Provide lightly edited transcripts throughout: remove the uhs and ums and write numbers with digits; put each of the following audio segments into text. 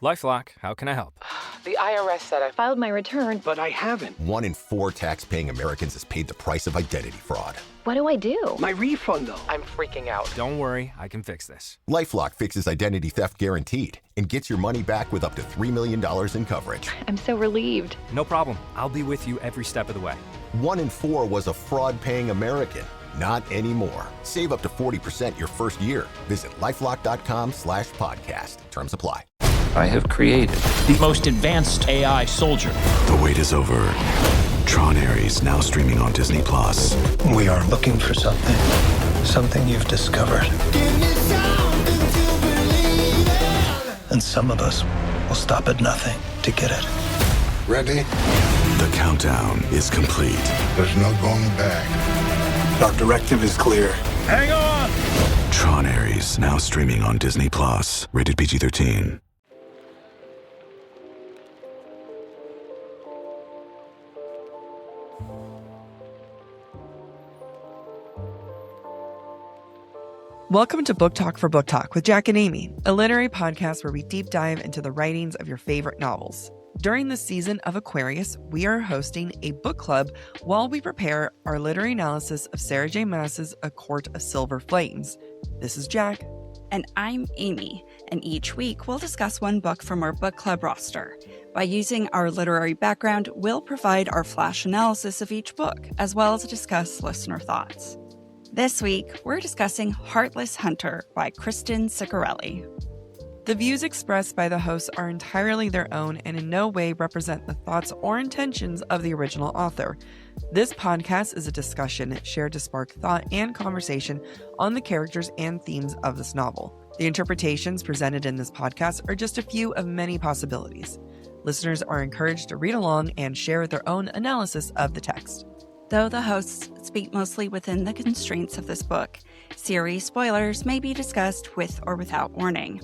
LifeLock, how can I help? The IRS said I filed my return, but I haven't. 1 in 4 tax-paying Americans has paid the price of identity fraud. What do I do? My refund, though. I'm freaking out. Don't worry, I can fix this. LifeLock fixes identity theft guaranteed and gets your money back with up to $3 million in coverage. I'm so relieved. No problem. I'll be with you every step of the way. 1 in 4 was a fraud-paying American. Not anymore. Save up to 40% your first year. Visit LifeLock.com/podcast. Terms apply. I have created the most advanced AI soldier. The wait is over. Tron Ares now streaming on Disney+. We are looking for something you've discovered. And some of us will stop at nothing to get it. Ready? The countdown is complete. There's no going back. Our directive is clear. Hang on! Tron Ares now streaming on Disney+. Rated PG-13. Welcome to Book Talk for Book Talk with Jack and Amy, a literary podcast where we deep dive into the writings of your favorite novels. During this season of Aquarius, we are hosting a book club while we prepare our literary analysis of Sarah J. Maas's A Court of Silver Flames. This is Jack. And I'm Amy, and each week we'll discuss one book from our book club roster. By using our literary background, we'll provide our flash analysis of each book, as well as discuss listener thoughts. This week, we're discussing Heartless Hunter by Kristen Ciccarelli. The views expressed by the hosts are entirely their own and in no way represent the thoughts or intentions of the original author. This podcast is a discussion shared to spark thought and conversation on the characters and themes of this novel. The interpretations presented in this podcast are just a few of many possibilities. Listeners are encouraged to read along and share their own analysis of the text. Though the hosts speak mostly within the constraints of this book, series spoilers may be discussed with or without warning.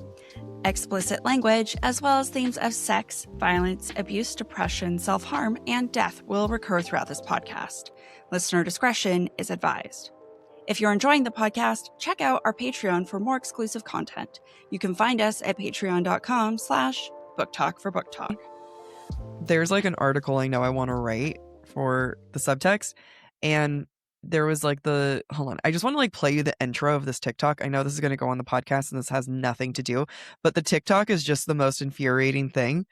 Explicit language, as well as themes of sex, violence, abuse, depression, self-harm, and death will recur throughout this podcast. Listener discretion is advised. If you're enjoying the podcast, check out our Patreon for more exclusive content. You can find us at patreon.com/booktalkforbooktalk. There's like an article I know I want to write for the subtext, and there was like hold on, I just want to like play you the intro of this TikTok. I know this is going to go on the podcast and this has nothing to do, but the TikTok is just the most infuriating thing,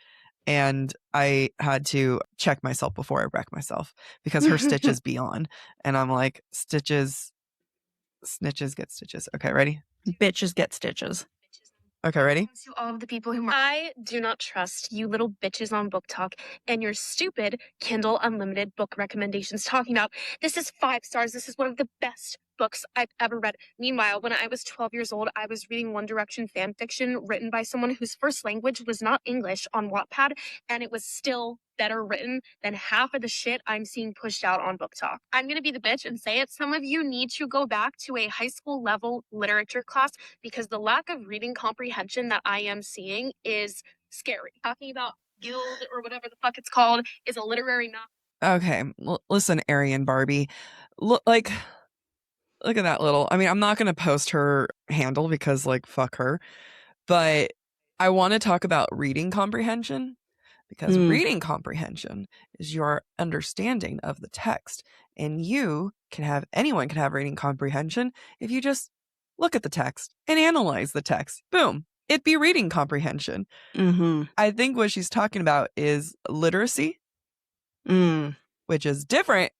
and I had to check myself before I wreck myself because her stitches be on, and I'm like, snitches get stitches. Okay, ready? Bitches get stitches. Okay, ready? To all of the people who I do not trust you little bitches on BookTok and your stupid Kindle Unlimited book recommendations talking about this is 5 stars. This is one of the best books I've ever read. Meanwhile, when I was 12 years old, I was reading One Direction fan fiction written by someone whose first language was not English on Wattpad, and it was still better written than half of the shit I'm seeing pushed out on BookTok. I'm going to be the bitch and say it. Some of you need to go back to a high school level literature class because the lack of reading comprehension that I am seeing is scary. Talking about Guild or whatever the fuck it's called is a literary novel. Okay, listen, Arian Barbie. Look at that little. I mean, I'm not going to post her handle because, like, fuck her. But I want to talk about reading comprehension because reading comprehension is your understanding of the text. And anyone can have reading comprehension if you just look at the text and analyze the text. Boom. It'd be reading comprehension. Mm-hmm. I think what she's talking about is literacy, which is different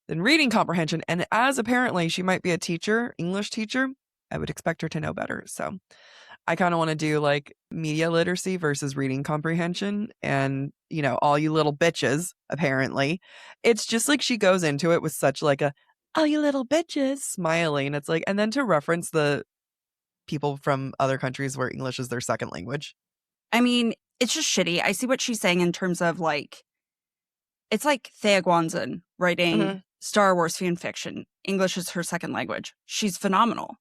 than reading comprehension. And as apparently she might be a teacher, English teacher, I would expect her to know better. So I kind of want to do like media literacy versus reading comprehension. And, you know, all you little bitches, apparently. It's just like she goes into it with such like all you little bitches, smiling. It's like, and then to reference the people from other countries where English is their second language. I mean, it's just shitty. I see what she's saying in terms of like, it's like Thea Guanzin writing Star Wars fan fiction. English is her second language. She's phenomenal.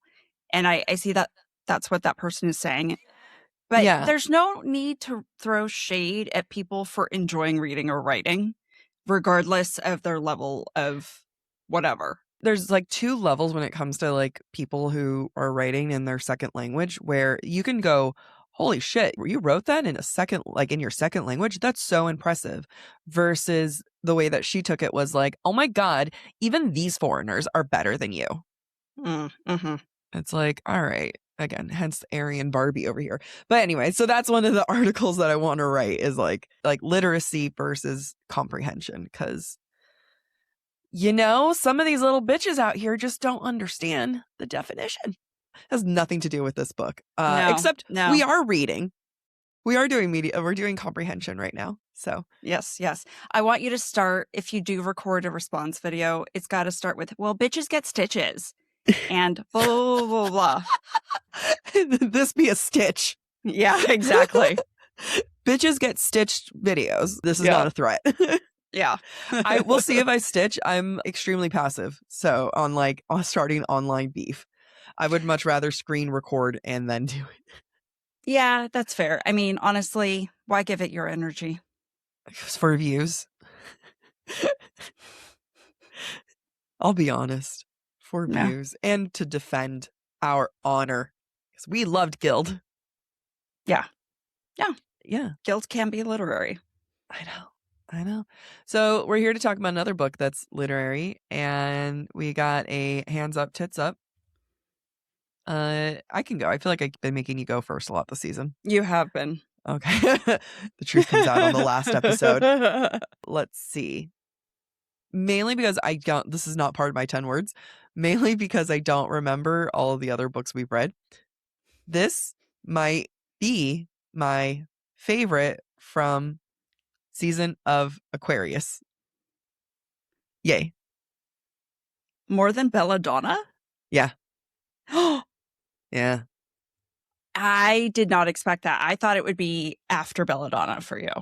And I see that that's what that person is saying. But there's no need to throw shade at people for enjoying reading or writing, regardless of their level of whatever. There's like 2 levels when it comes to like people who are writing in their second language, where you can go holy shit, you wrote that in a second, like in your second language? That's so impressive. Versus the way that she took it was like, oh my God, even these foreigners are better than you. Mm-hmm. It's like, all right, again, hence Aryan Barbie over here. But anyway, so that's one of the articles that I want to write is like literacy versus comprehension. Because, you know, some of these little bitches out here just don't understand the definition. Has nothing to do with this book. Except we are reading. We are doing media. We're doing comprehension right now. So yes. I want you to start, if you do record a response video, it's got to start with, well, bitches get stitches. And blah, blah, blah, blah. This be a stitch. Yeah, exactly. Bitches get stitched videos. This is not a threat. Yeah. I will see if I stitch. I'm extremely passive. So on starting online beef, I would much rather screen record and then do it. Yeah, that's fair. I mean, honestly, why give it your energy? It's for views. I'll be honest. For views and to defend our honor. Because we loved Guild. Yeah. Guild can be literary. I know. So we're here to talk about another book that's literary. And we got a Hands Up, Tits Up. I can go. I feel like I've been making you go first a lot this season. You have been. Okay. The truth comes out on the last episode. Let's see. Mainly because this is not part of my 10 words. Mainly because I don't remember all of the other books we've read. This might be my favorite from season of Aquarius. Yay. More than Belladonna? Yeah. Yeah. I did not expect that. I thought it would be after Belladonna for you.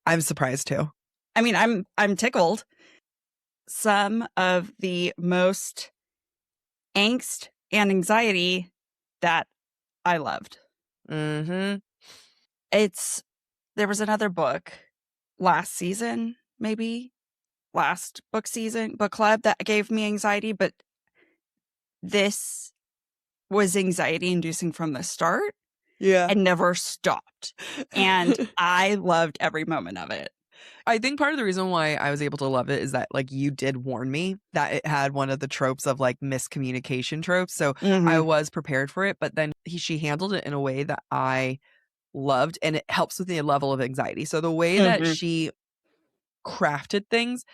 I'm surprised too. I mean, I'm tickled. Some of the most angst and anxiety that I loved. Mm-hmm. There was another book last season, maybe last book club that gave me anxiety, but this was anxiety inducing from the start. Yeah. And never stopped. And I loved every moment of it. I think part of the reason why I was able to love it is that like you did warn me that it had one of the tropes of like miscommunication tropes. So I was prepared for it, but then she handled it in a way that I loved, and it helps with the level of anxiety. So the way that she crafted things,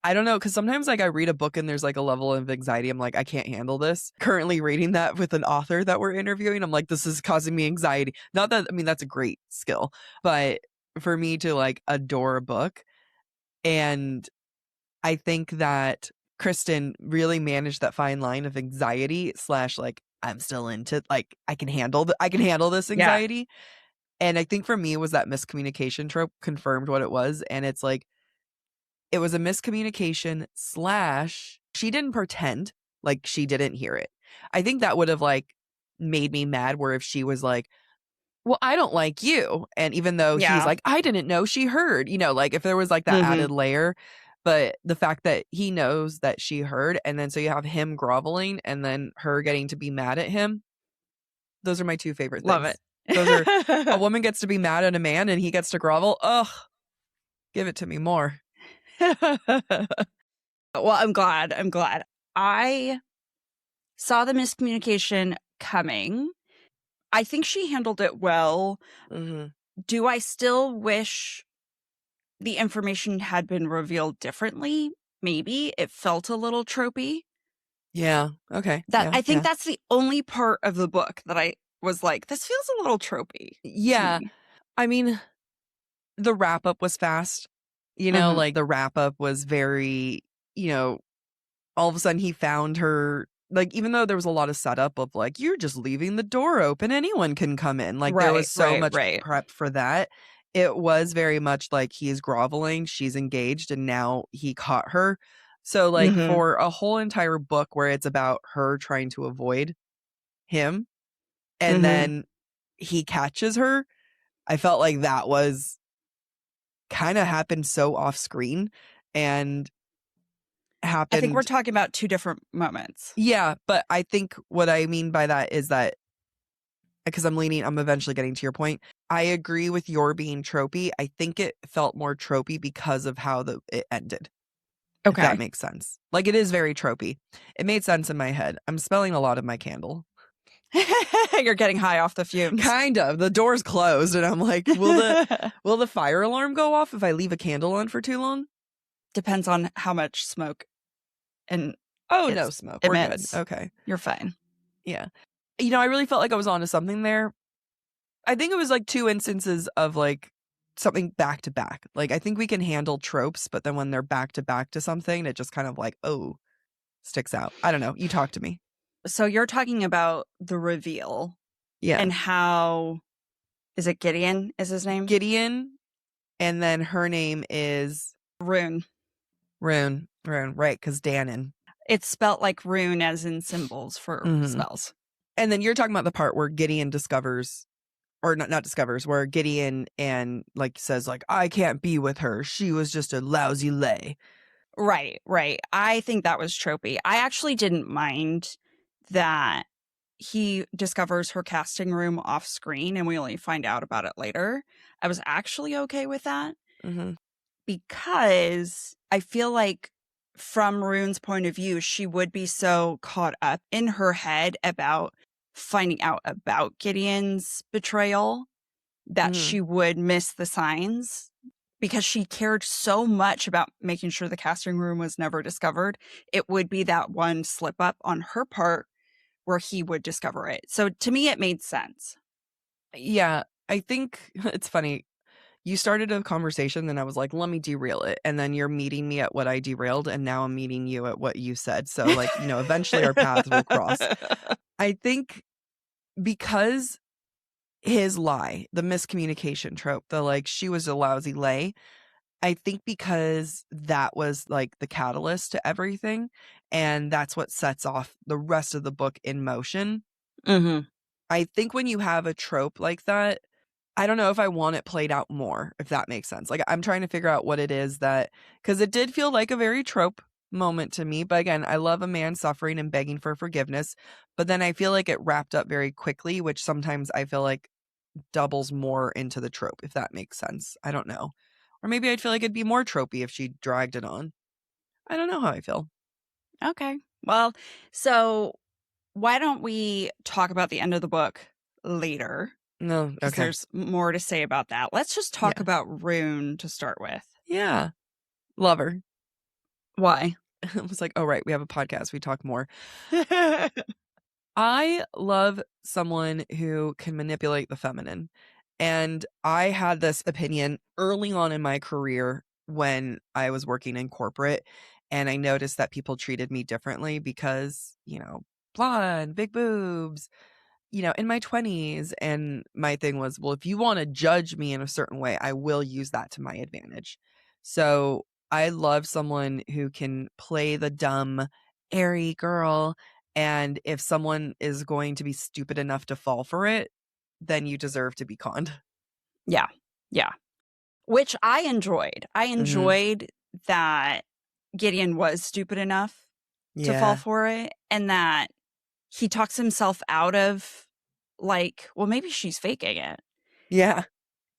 I don't know, because sometimes like I read a book and there's like a level of anxiety. I'm like, I can't handle this. Currently reading that with an author that we're interviewing, I'm like, this is causing me anxiety. Not that, I mean, that's a great skill, but for me to like adore a book. And I think that Kristen really managed that fine line of anxiety / like, I'm still into, like, I can handle this anxiety. Yeah. And I think for me was that miscommunication trope confirmed what it was. And it's like, it was a miscommunication / she didn't pretend like she didn't hear it. I think that would have like made me mad, where if she was like, well, I don't like you. And even though he's like, I didn't know she heard, you know, like if there was like that added layer, but the fact that he knows that she heard, and then so you have him groveling and then her getting to be mad at him. Those are my two favorite things. Love it. Those are, a woman gets to be mad at a man and he gets to grovel. Ugh, give it to me more. Well, I'm glad. I saw the miscommunication coming. I think she handled it well. Do I still wish the information had been revealed differently? Maybe. It felt a little tropey. Yeah. Okay. I think that's the only part of the book that I was like, this feels a little tropey. Yeah. I mean, the wrap up was fast. You know, like the wrap up was very, you know, all of a sudden he found her. Like, even though there was a lot of setup of like, you're just leaving the door open, anyone can come in. Like, there was so much prep for that. It was very much like he's groveling, she's engaged, and now he caught her. So, like, for a whole entire book where it's about her trying to avoid him, and then he catches her, I felt like that was kind of happened so off screen and happened. I think we're talking about two different moments. Yeah, but I think what I mean by that is that because I'm eventually getting to your point. I agree with your being tropey. I think it felt more tropey because of how it ended. If that makes sense. Like, it is very tropey. It made sense in my head. I'm smelling a lot of my candle. You're getting high off the fumes. Kind of. The door's closed and I'm like, will the fire alarm go off if I leave a candle on for too long? Depends on how much smoke and no smoke. We're good. Okay. You're fine. Yeah. I really felt like I was onto something there. I think it was like 2 instances of like something back to back. Like, I think we can handle tropes, but then when they're back to back to something, it just kind of like, sticks out. I don't know. You talk to me. So you're talking about the reveal. Yeah. And how, is it Gideon is his name? Gideon. And then her name is Rune. Rune. Right. Because Danon. It's spelt like rune as in symbols for spells. And then you're talking about the part where Gideon discovers, or not discovers, where Gideon and like says like, I can't be with her. She was just a lousy lay. Right. I think that was tropey. I actually didn't mind that he discovers her casting room off screen and we only find out about it later. I was actually okay with that because I feel like from Rune's point of view, she would be so caught up in her head about finding out about Gideon's betrayal that she would miss the signs because she cared so much about making sure the casting room was never discovered. It would be that one slip up on her part where he would discover it. So to me, it made sense. Yeah, I think it's funny. You started a conversation, then I was like, let me derail it. And then you're meeting me at what I derailed, and now I'm meeting you at what you said. So, like, eventually our paths will cross. I think because his lie, the miscommunication trope, the like, she was a lousy lay, I think because that was like the catalyst to everything. And that's what sets off the rest of the book in motion. I think when you have a trope like that, I don't know if I want it played out more, if that makes sense. Like, I'm trying to figure out what it is that, because it did feel like a very trope moment to me. But again, I love a man suffering and begging for forgiveness. But then I feel like it wrapped up very quickly, which sometimes I feel like doubles more into the trope, if that makes sense. I don't know. Or maybe I'd feel like it'd be more tropey if she dragged it on. I don't know how I feel. Okay. Well, so why don't we talk about the end of the book later? No, okay. There's more to say about that. Let's just talk about Rune to start with. Yeah. Love her. Why? I was like, oh, right. We have a podcast. We talk more. I love someone who can manipulate the feminine. And I had this opinion early on in my career when I was working in corporate. And I noticed that people treated me differently because, blonde, big boobs, in my 20s. And my thing was, well, if you want to judge me in a certain way, I will use that to my advantage. So I love someone who can play the dumb, airy girl. And if someone is going to be stupid enough to fall for it, then you deserve to be conned. Yeah. Which I enjoyed. I enjoyed that Gideon was stupid enough to fall for it, and that he talks himself out of like, well, maybe she's faking it. Yeah.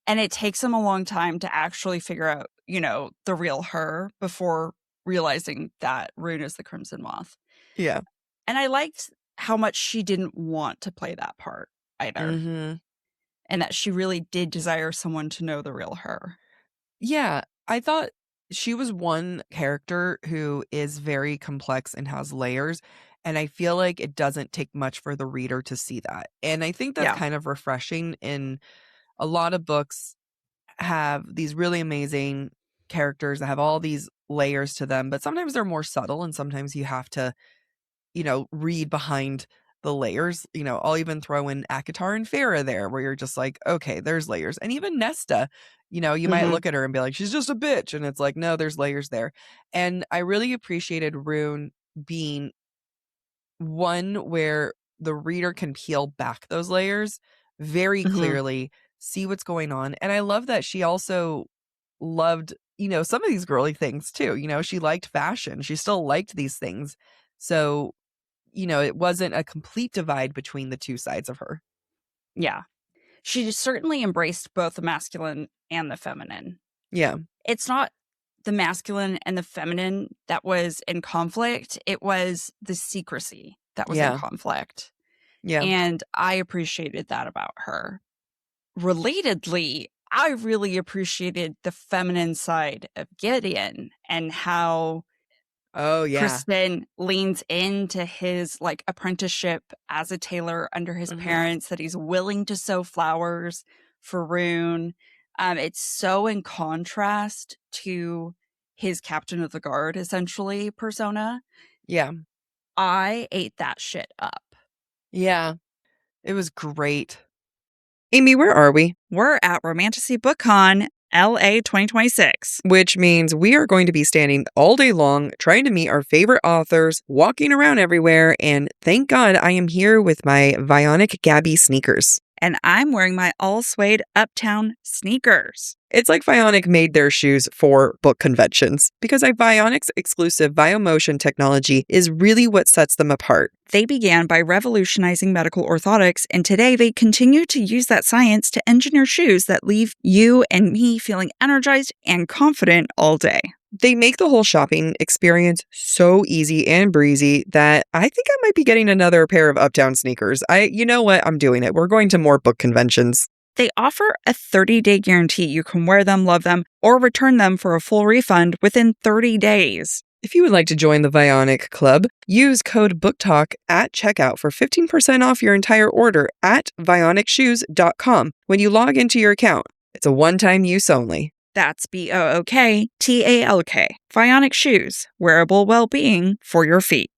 And it takes him a long time to actually figure out, the real her before realizing that Rune is the Crimson Moth. Yeah. And I liked how much she didn't want to play that part either. And that she really did desire someone to know the real her. Yeah. I thought she was one character who is very complex and has layers. And I feel like it doesn't take much for the reader to see that. And I think that's kind of refreshing. In a lot of books have these really amazing characters that have all these layers to them, but sometimes they're more subtle and sometimes you have to, read behind the layers. I'll even throw in Akatar and Farah there where you're just like, okay, there's layers. And even Nesta, you might look at her and be like, she's just a bitch. And it's like, no, there's layers there. And I really appreciated Rune being one where the reader can peel back those layers very clearly, see what's going on. And I love that she also loved, some of these girly things too. She liked fashion. She still liked these things. So, it wasn't a complete divide between the two sides of her. Yeah. She certainly embraced both the masculine and the feminine. Yeah. It's not the masculine and the feminine that was in conflict. It was the secrecy that was in conflict. Yeah. And I appreciated that about her. Relatedly, I really appreciated the feminine side of Gideon and how Kristen leans into his like apprenticeship as a tailor under his parents, that he's willing to sew flowers for Rune. It's so in contrast to his captain of the guard, essentially, persona. Yeah. I ate that shit up. Yeah. It was great. Amy, where are we? We're at Romantasy BookCon LA 2026. Which means we are going to be standing all day long trying to meet our favorite authors, walking around everywhere, and thank God I am here with my Vionic Gabby sneakers. And I'm wearing my all suede Uptown sneakers. It's like Vionic made their shoes for book conventions because Vionic's exclusive Viomotion technology is really what sets them apart. They began by revolutionizing medical orthotics, and today they continue to use that science to engineer shoes that leave you and me feeling energized and confident all day. They make the whole shopping experience so easy and breezy that I think I might be getting another pair of Uptown sneakers. You know what? I'm doing it. We're going to more book conventions. They offer a 30-day guarantee. You can wear them, love them, or return them for a full refund within 30 days. If you would like to join the Vionic Club, use code BookTok at checkout for 15% off your entire order at vionicshoes.com when you log into your account. It's a one-time use only. That's BOOKTALK. Vionic shoes, wearable well-being for your feet.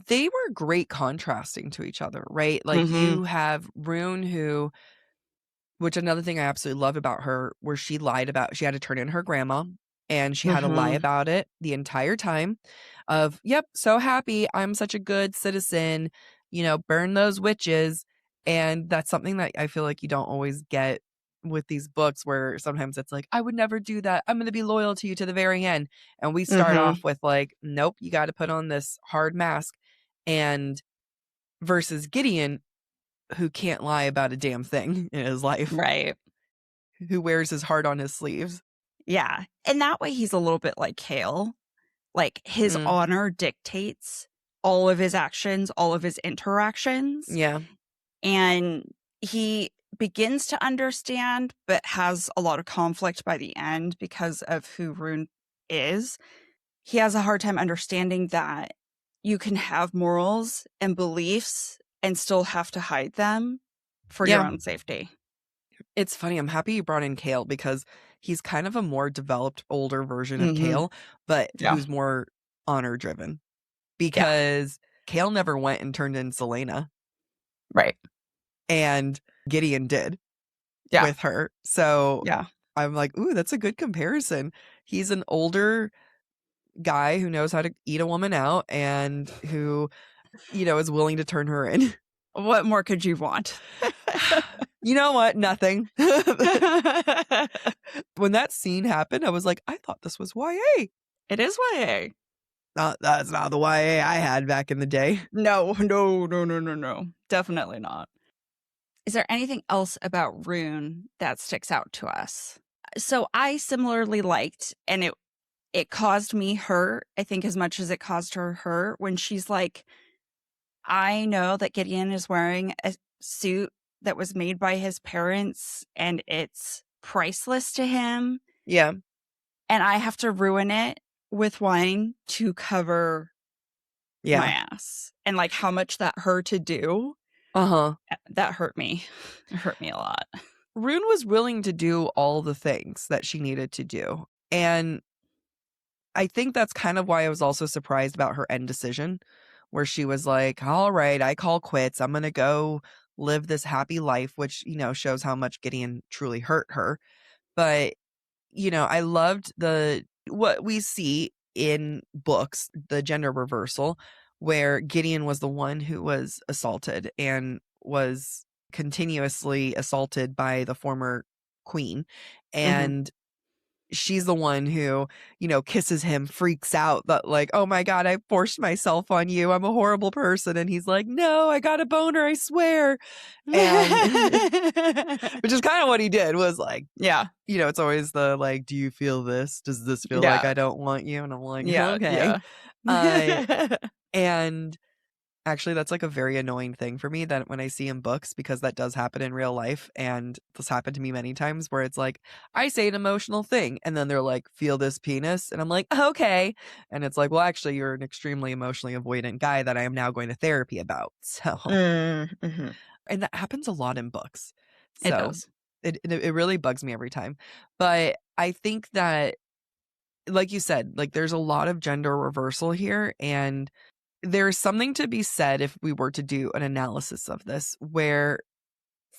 They were great contrasting to each other, right? Like you have Rune which another thing I absolutely love about her, where she had to turn in her grandma and she had to lie about it the entire time of, yep, so happy. I'm such a good citizen, burn those witches. And that's something that I feel like you don't always get with these books, where sometimes it's like, I would never do that. I'm going to be loyal to you to the very end. And we start off with like, nope, you got to put on this hard mask. And versus Gideon, who can't lie about a damn thing in his life. Right. Who wears his heart on his sleeves. Yeah. And that way he's a little bit like Kale. Like his honor dictates all of his actions, all of his interactions. Yeah. And he begins to understand, but has a lot of conflict by the end because of who Rune is. He has a hard time understanding that you can have morals and beliefs and still have to hide them for your own safety. It's funny. I'm happy you brought in Kale because he's kind of a more developed, older version of Kale, but who's more honor driven, because Kale never went and turned in Selena. Right. And Gideon did with her. So I'm like, ooh, that's a good comparison. He's an older guy who knows how to eat a woman out and who, is willing to turn her in. What more could you want? You know what? Nothing. When that scene happened, I was like, I thought this was YA. It is YA. That's not the YA I had back in the day. No. Definitely not. Is there anything else about Rune that sticks out to us? So I similarly liked, and it caused me hurt, I think, as much as it caused her hurt, when she's like, I know that Gideon is wearing a suit that was made by his parents and it's priceless to him. Yeah. And I have to ruin it with wine to cover my ass. And like how much that hurt to do. That hurt me. It hurt me a lot. Rune was willing to do all the things that she needed to do. And I think that's kind of why I was also surprised about her end decision, where she was like, all right, I call quits. I'm going to go live this happy life, which, shows how much Gideon truly hurt her. But, I loved what we see in books, the gender reversal, where Gideon was the one who was assaulted and was continuously assaulted by the former queen. And she's the one who, kisses him, freaks out that like, oh my God, I forced myself on you. I'm a horrible person. And he's like, no, I got a boner, I swear. And which is kind of what he did was like, yeah. It's always the like, do you feel this? Does this feel like I don't want you? And I'm like, okay. And actually, that's like a very annoying thing for me that when I see in books, because that does happen in real life. And this happened to me many times where it's like, I say an emotional thing and then they're like, feel this penis. And I'm like, okay. And it's like, well, actually, you're an extremely emotionally avoidant guy that I am now going to therapy about. So, Mm-hmm. And that happens a lot in books. So It does. It really bugs me every time. But I think that, like you said, like there's a lot of gender reversal here. And there's something to be said if we were to do an analysis of this where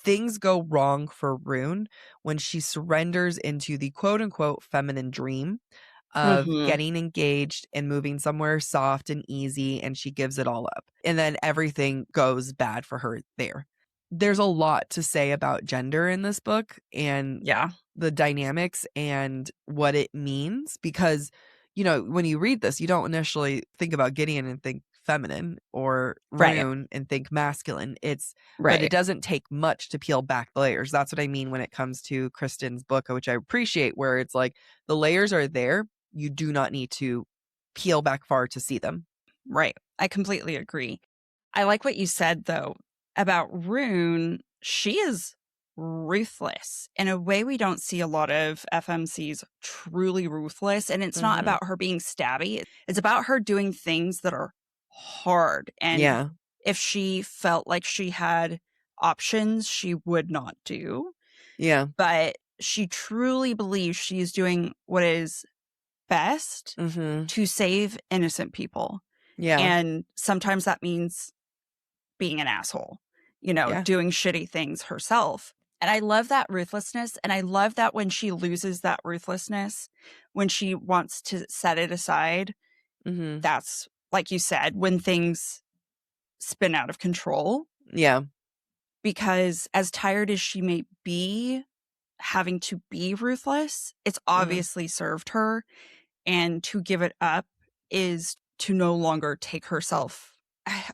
things go wrong for Rune when she surrenders into the quote unquote feminine dream of getting engaged and moving somewhere soft and easy, and she gives it all up. And then everything goes bad for her there. There's a lot to say about gender in this book and the dynamics and what it means because, when you read this, you don't initially think about Gideon and think feminine or Rune and think masculine. But it doesn't take much to peel back the layers. That's what I mean when it comes to Kristen's book, which I appreciate, where it's like the layers are there. You do not need to peel back far to see them. Right. I completely agree. I like what you said, though, about Rune. She is ruthless in a way we don't see a lot of FMCs truly ruthless. And it's not about her being stabby. It's about her doing things that are hard. And if she felt like she had options, she would not do. Yeah. But she truly believes she's doing what is best to save innocent people. Yeah. And sometimes that means being an asshole, doing shitty things herself. And I love that ruthlessness. And I love that when she loses that ruthlessness, when she wants to set it aside, that's, like you said, when things spin out of control. Yeah. Because as tired as she may be, having to be ruthless, it's obviously served her. And to give it up is to no longer take herself.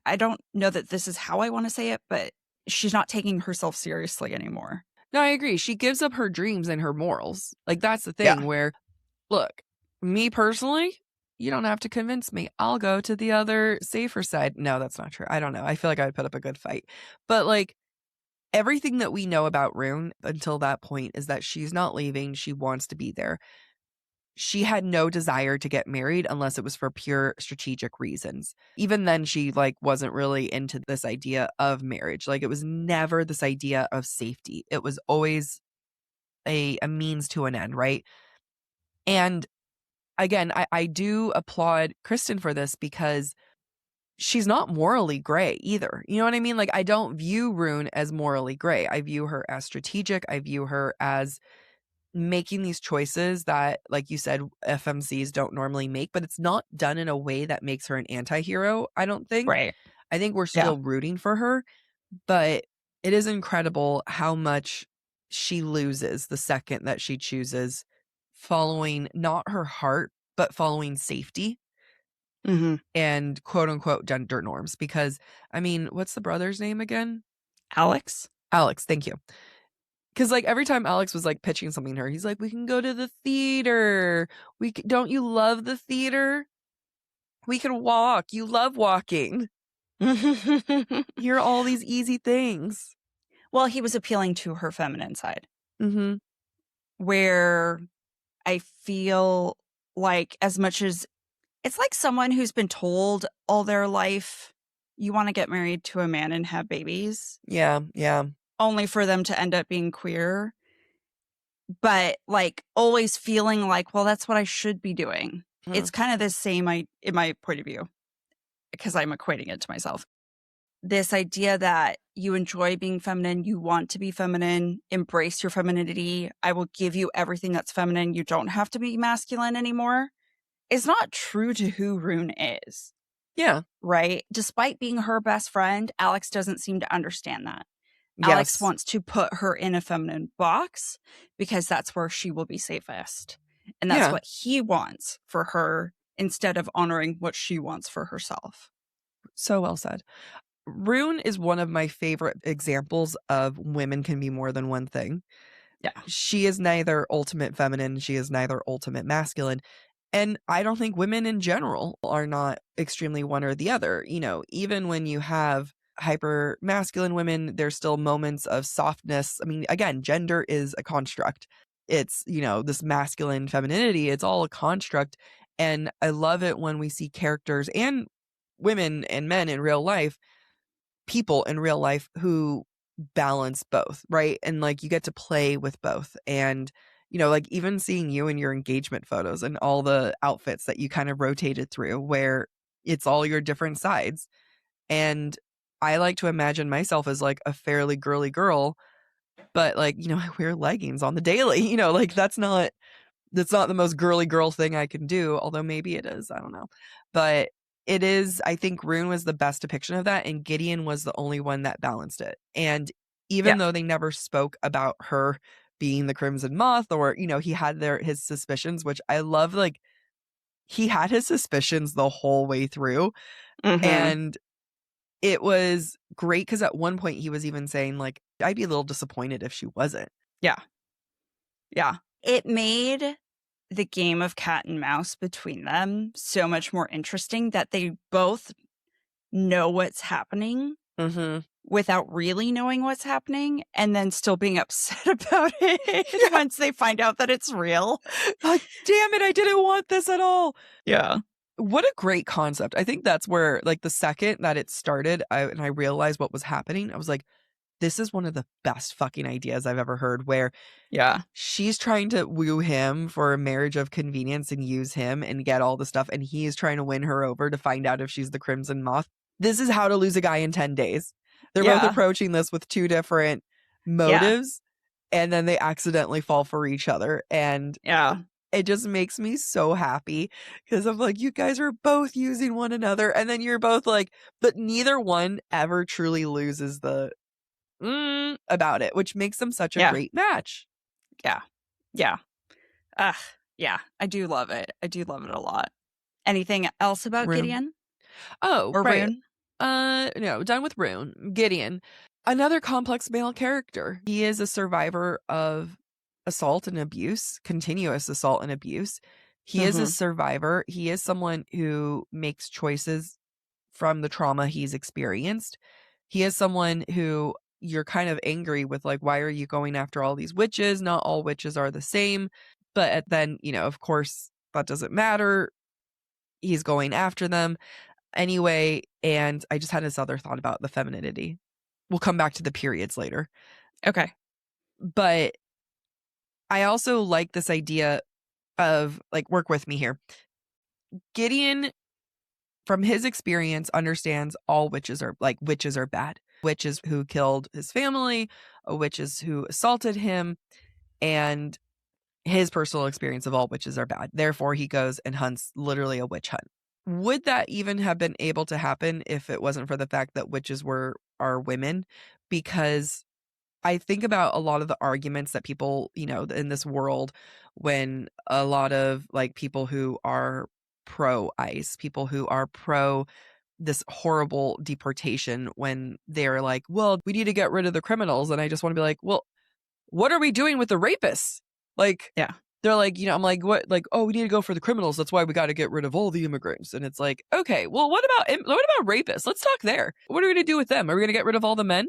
I don't know that this is how I want to say it, but she's not taking herself seriously anymore. No, I agree. She gives up her dreams and her morals. Like, that's the thing where, look, me personally, you don't have to convince me. I'll go to the other safer side. No, that's not true. I don't know. I feel like I would put up a good fight. But like, everything that we know about Rune until that point is that she's not leaving. She wants to be there. She had no desire to get married unless it was for pure strategic reasons. Even then, she like wasn't really into this idea of marriage. Like, it was never this idea of safety. It was always a means to an end, right? And again, I do applaud Kristen for this because she's not morally gray either. You know what I mean? Like, I don't view Rune as morally gray. I view her as strategic. I view her as making these choices that, like you said, FMCs don't normally make, but it's not done in a way that makes her an anti-hero, I don't think. Right. I think we're still rooting for her, but it is incredible how much she loses the second that she chooses following not her heart, but following safety and quote unquote gender norms. Because, I mean, what's the brother's name again? Alex. Thank you. Because, like, every time Alex was, like, pitching something to her, he's like, we can go to the theater. Don't you love the theater? We can walk. You love walking. Here are all these easy things. Well, he was appealing to her feminine side. Where I feel like, as much as it's like someone who's been told all their life, you want to get married to a man and have babies. Yeah. Only for them to end up being queer. But like always feeling like, well, that's what I should be doing. It's kind of the same in my point of view, because I'm equating it to myself. This idea that you enjoy being feminine, you want to be feminine, embrace your femininity. I will give you everything that's feminine. You don't have to be masculine anymore. Is not true to who Rune is. Yeah. Right? Despite being her best friend, Alex doesn't seem to understand that. Alex wants to put her in a feminine box because that's where she will be safest. And that's Yeah. what he wants for her instead of honoring what she wants for herself. So well said. Rune is one of my favorite examples of women can be more than one thing. Yeah. She is neither ultimate feminine, she is neither ultimate masculine. And I don't think women in general are not extremely one or the other. You know, even when you have hyper masculine women, there's still moments of softness. I mean, again, gender is a construct. It's, you know, this masculine femininity, it's all a construct. And I love it when we see characters and women and men in real life, people in real life who balance both, right? And like you get to play with both. And, you know, like even seeing you in your engagement photos and all the outfits that you kind of rotated through where it's all your different sides. And I like to imagine myself as like a fairly girly girl, but like, you know, I wear leggings on the daily, you know, like that's not the most girly girl thing I can do, although maybe it is, I don't know. But it is, I think Rune was the best depiction of that, and Gideon was the only one that balanced it. And even though they never spoke about her being the Crimson Moth, or, you know, he had his suspicions, which I love, like, he had his suspicions the whole way through. And it was great because at one point he was even saying, like, I'd be a little disappointed if she wasn't. Yeah. Yeah. It made the game of cat and mouse between them so much more interesting that they both know what's happening without really knowing what's happening and then still being upset about it once they find out that it's real. Like, damn it, I didn't want this at all. Yeah. What a great concept. I think that's where, like, the second that it started and I realized what was happening, I was like, this is one of the best fucking ideas I've ever heard, where she's trying to woo him for a marriage of convenience and use him and get all the stuff, and he's trying to win her over to find out if she's the Crimson Moth. This is how to lose a guy in 10 days. They're both approaching this with two different motives, and then they accidentally fall for each other. And it just makes me so happy because I'm like, you guys are both using one another, and then you're both like, but neither one ever truly loses the about it, which makes them such a great match. Yeah. I do love it. I do love it a lot. Anything else about Rune. Gideon? Oh, Or right. Rune? No, done with Rune. Gideon, another complex male character. He is a survivor of assault and abuse, continuous assault and abuse. He is a survivor. He is someone who makes choices from the trauma he's experienced. He is someone who you're kind of angry with, like, why are you going after all these witches? Not all witches are the same. But then, you know, of course, that doesn't matter. He's going after them anyway. And I just had this other thought about the femininity. We'll come back to the periods later. Okay. But I also like this idea of, like, work with me here. Gideon, from his experience, understands all witches are bad. Witches who killed his family, witches who assaulted him, and his personal experience of all witches are bad. Therefore, he goes and hunts literally a witch hunt. Would that even have been able to happen if it wasn't for the fact that witches are women? Because I think about a lot of the arguments that people, you know, in this world, when a lot of, like, people who are pro ICE, people who are pro this horrible deportation, when they're like, well, we need to get rid of the criminals. And I just want to be like, well, what are we doing with the rapists? Like, they're like, you know, I'm like, what? Like, oh, we need to go for the criminals. That's why we got to get rid of all the immigrants. And it's like, okay, well, what about rapists? Let's talk there. What are we going to do with them? Are we going to get rid of all the men?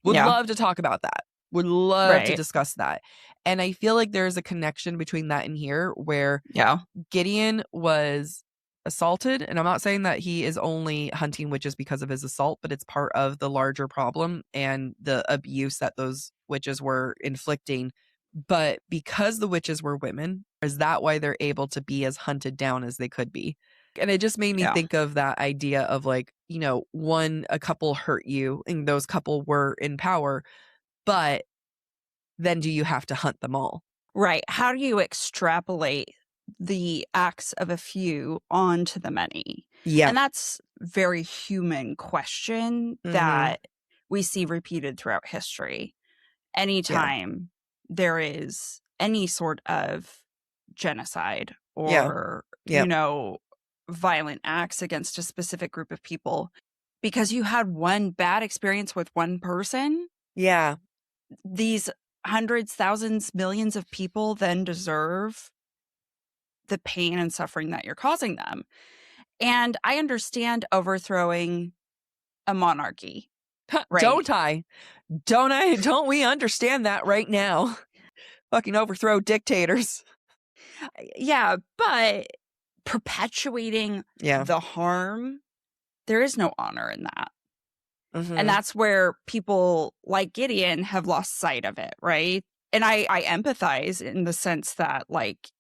Would love to talk about that. Would love to discuss that. And I feel like there's a connection between that and here, where Gideon was assaulted. And I'm not saying that he is only hunting witches because of his assault, but it's part of the larger problem and the abuse that those witches were inflicting. But because the witches were women, is that why they're able to be as hunted down as they could be? And it just made me think of that idea of, like, you know, a couple hurt you and those couple were in power, but then do you have to hunt them all? Right. How do you extrapolate the acts of a few onto the many? Yeah. And that's a very human question that we see repeated throughout history. Anytime there is any sort of genocide Yeah. or, Yep. you know, violent acts against a specific group of people because you had one bad experience with one person. Yeah. These hundreds, thousands, millions of people then deserve the pain and suffering that you're causing them. And I understand overthrowing a monarchy, right? Don't I? Don't we understand that right now? Fucking overthrow dictators. Yeah, but perpetuating the harm, there is no honor in that. Mhm. And that's where people like Gideon have lost sight of it, right? And I empathize in the sense that, like,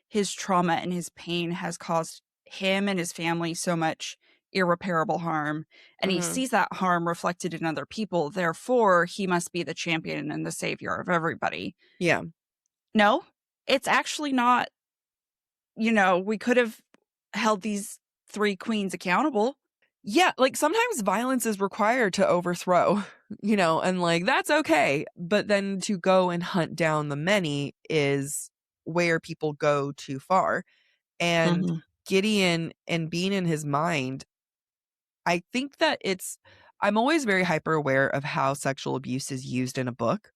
his trauma and his pain has caused him and his family so much irreparable harm. And he Mhm. sees that harm reflected in other people. Therefore, he must be the champion and the savior of everybody. Yeah. No, it's actually not. You know, we could have held these 3 queens accountable. Yeah, like sometimes violence is required to overthrow, you know, and like that's okay. But then to go and hunt down the many is where people go too far. And Mhm. Gideon and being in his mind, I think that I'm always very hyper aware of how sexual abuse is used in a book.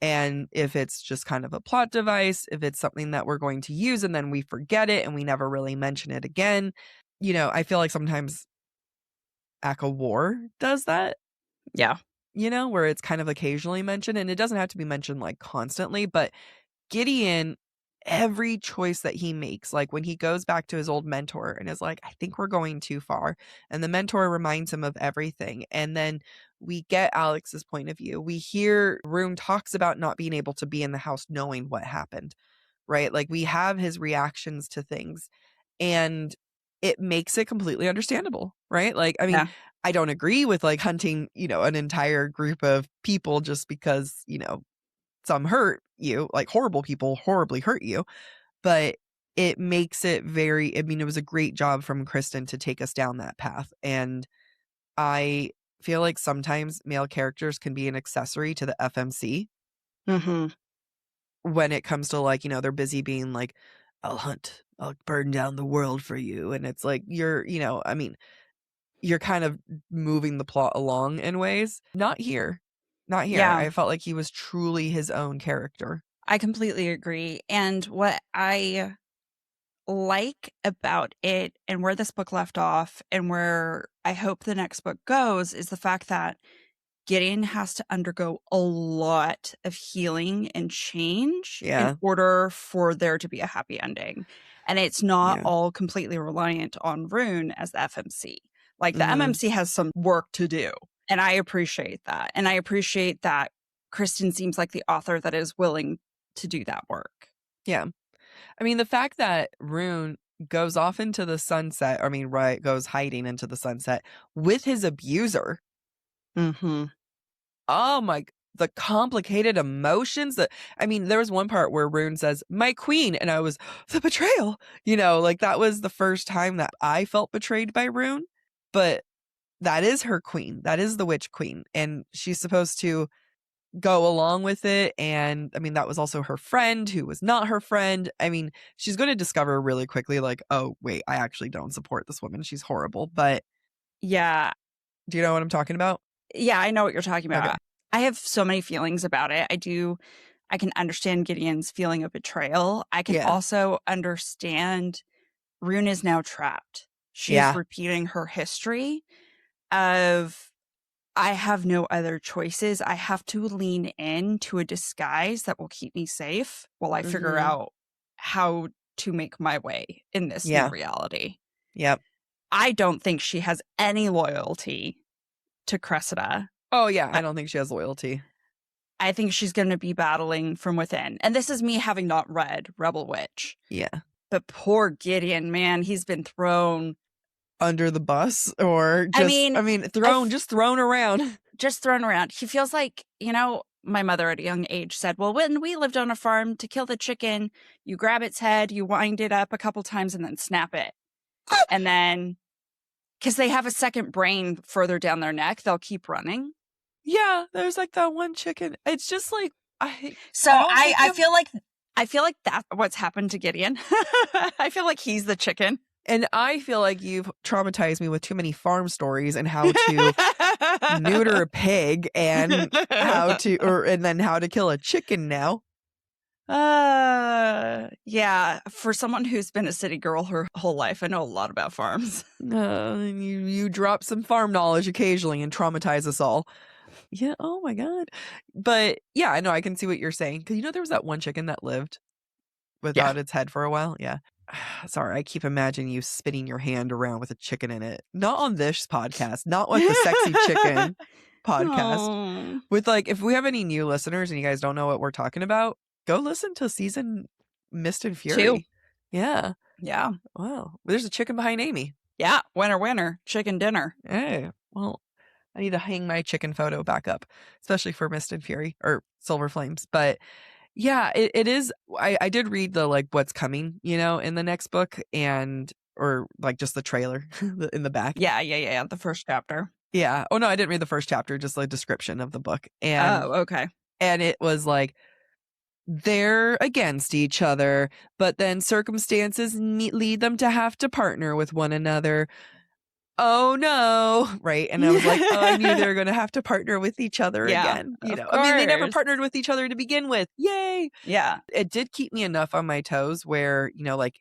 And if it's just kind of a plot device, if it's something that we're going to use and then we forget it and we never really mention it again, you know, I feel like sometimes Act of War does that, Yeah. you know, where it's kind of occasionally mentioned and it doesn't have to be mentioned like constantly, but Gideon, every choice that he makes, like when he goes back to his old mentor and is like, I think we're going too far. And the mentor reminds him of everything. And then we get Alex's point of view. We hear Rune talks about not being able to be in the house knowing what happened, right? Like we have his reactions to things and it makes it completely understandable, right? Like, I mean, Yeah. I don't agree with like hunting, you know, an entire group of people just because, you know, some hurt you, like horrible people horribly hurt you, but it makes it very, I mean, it was a great job from Kristen to take us down that path. And I feel like sometimes male characters can be an accessory to the FMC Mhm. when it comes to like, you know, they're busy being like, I'll burn down the world for you. And it's like, you're, you know, I mean, you're kind of moving the plot along in ways. Not here. Not here. Yeah. I felt like he was truly his own character. I completely agree. And what I like about it and where this book left off and where I hope the next book goes is the fact that Gideon has to undergo a lot of healing and change Yeah. in order for there to be a happy ending. And it's not Yeah. all completely reliant on Rune as the FMC. Like the Mhm. MMC has some work to do. And I appreciate that. And I appreciate that Kristen seems like the author that is willing to do that work. Yeah. I mean, the fact that Rune goes off into the sunset, I mean, right, goes hiding into the sunset with his abuser. Mm-hmm. Oh my, the complicated emotions that, I mean, there was one part where Rune says, my queen, and I was, the betrayal, you know, like that was the first time that I felt betrayed by Rune, but that is her queen. That is the witch queen. And she's supposed to go along with it. And I mean, that was also her friend who was not her friend. I mean, she's going to discover really quickly, like, oh, wait, I actually don't support this woman. She's horrible. But yeah. Do you know what I'm talking about? Yeah, I know what you're talking about. Okay. I have so many feelings about it. I can understand Gideon's feeling of betrayal. I can also understand Rune is now trapped. She's repeating her history of, I have no other choices. I have to lean into a disguise that will keep me safe while I figure out how to make my way in this new reality. Yep. I don't think she has any loyalty to Cressida. Oh, yeah. I don't think she has loyalty. I think she's going to be battling from within. And this is me having not read Rebel Witch. Yeah. But poor Gideon, man, he's been thrown under the bus or just, just thrown around. Just thrown around. He feels like, you know, my mother at a young age said, well, when we lived on a farm, to kill the chicken, you grab its head, you wind it up a couple times and then snap it. And then, because they have a second brain further down their neck, they'll keep running. Yeah, there's like that one chicken. It's just like, I I feel like that's what's happened to Gideon. I feel like he's the chicken. And I feel like you've traumatized me with too many farm stories and how to neuter a pig and then how to kill a chicken now. Yeah. For someone who's been a city girl her whole life, I know a lot about farms. You drop some farm knowledge occasionally and traumatize us all. Yeah. Oh my God. But yeah, I know I can see what you're saying. Because there was that one chicken that lived without its head for a while. Yeah. Sorry, I keep imagining you spinning your hand around with a chicken in it. Not on this podcast. Not with the Sexy Chicken podcast. Oh. With if we have any new listeners and you guys don't know what we're talking about, go listen to season Mist and Fury. 2. Yeah. Yeah. Wow. There's a chicken behind Amy. Yeah. Winner, chicken dinner. Hey, well, I need to hang my chicken photo back up, especially for Mist and Fury or Silver Flames. But yeah, it is. I did read the what's coming, in the next book or just the trailer in the back. Yeah. The first chapter. Yeah. Oh no, I didn't read the first chapter, just the description of the book. And okay. And it was they're against each other, but then circumstances lead them to have to partner with one another. Oh no, right? And I was like, I knew they were going to have to partner with each other again. They never partnered with each other to begin with. Yay! Yeah, it did keep me enough on my toes where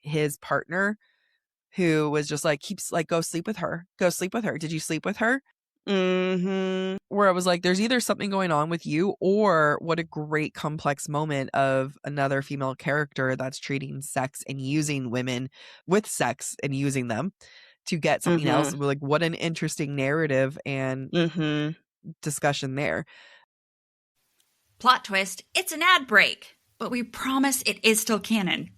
his partner, who was just keeps go sleep with her, go sleep with her. Did you sleep with her? Mm-hmm. Where I was like, there's either something going on with you, or what a great complex moment of another female character that's treating sex and using women with sex and using them to get something else. What an interesting narrative and discussion there. Plot twist, it's an ad break, but we promise it is still canon.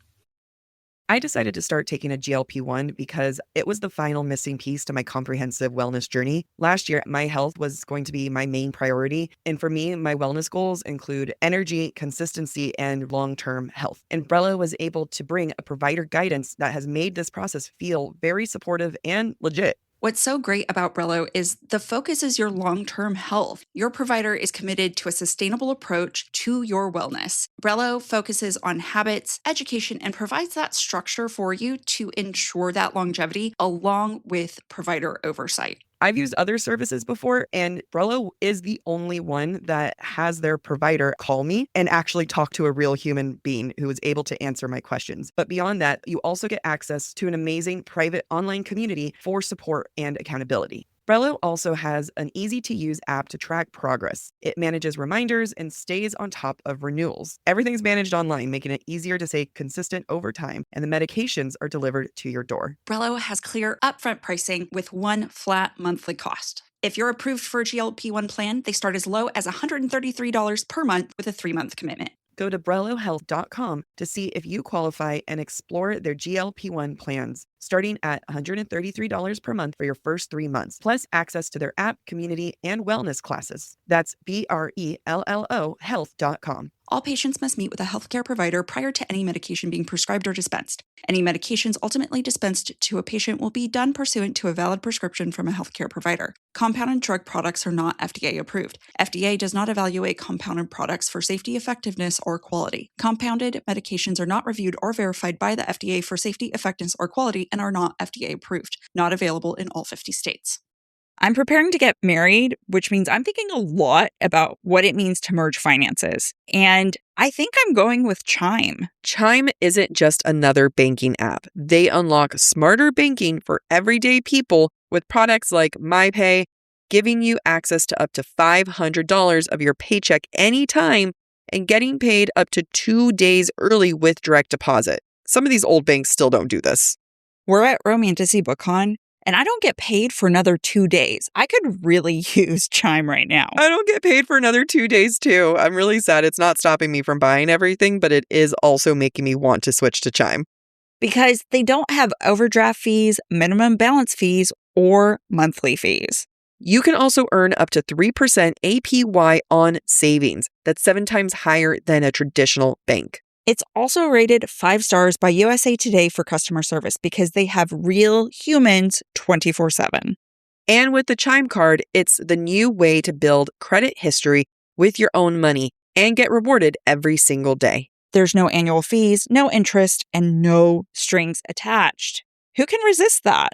I decided to start taking a GLP-1 because it was the final missing piece to my comprehensive wellness journey. Last year, my health was going to be my main priority. And for me, my wellness goals include energy, consistency, and long-term health. And Brello was able to bring a provider guidance that has made this process feel very supportive and legit. What's so great about Brello is the focus is your long-term health. Your provider is committed to a sustainable approach to your wellness. Brello focuses on habits, education, and provides that structure for you to ensure that longevity along with provider oversight. I've used other services before, and Brello is the only one that has their provider call me and actually talk to a real human being who is able to answer my questions. But beyond that, you also get access to an amazing private online community for support and accountability. Brello also has an easy-to-use app to track progress. It manages reminders and stays on top of renewals. Everything's managed online, making it easier to stay consistent over time, and the medications are delivered to your door. Brello has clear upfront pricing with one flat monthly cost. If you're approved for a GLP-1 plan, they start as low as $133 per month with a 3-month commitment. Go to BrelloHealth.com to see if you qualify and explore their GLP-1 plans, starting at $133 per month for your first 3 months, plus access to their app, community, and wellness classes. That's BRELLO health.com. All patients must meet with a healthcare provider prior to any medication being prescribed or dispensed. Any medications ultimately dispensed to a patient will be done pursuant to a valid prescription from a healthcare provider. Compounded drug products are not FDA approved. FDA does not evaluate compounded products for safety, effectiveness, or quality. Compounded medications are not reviewed or verified by the FDA for safety, effectiveness, or quality and are not FDA approved. Not available in all 50 states. I'm preparing to get married, which means I'm thinking a lot about what it means to merge finances. And I think I'm going with Chime. Chime isn't just another banking app. They unlock smarter banking for everyday people with products like MyPay, giving you access to up to $500 of your paycheck anytime and getting paid up to 2 days early with direct deposit. Some of these old banks still don't do this. We're at Romantasy BookCon, and I don't get paid for another 2 days. I could really use Chime right now. I don't get paid for another 2 days too. I'm really sad it's not stopping me from buying everything, but it is also making me want to switch to Chime. Because they don't have overdraft fees, minimum balance fees, or monthly fees. You can also earn up to 3% APY on savings. That's 7 times higher than a traditional bank. It's also rated 5 stars by USA Today for customer service because they have real humans 24/7. And with the Chime card, it's the new way to build credit history with your own money and get rewarded every single day. There's no annual fees, no interest, and no strings attached. Who can resist that?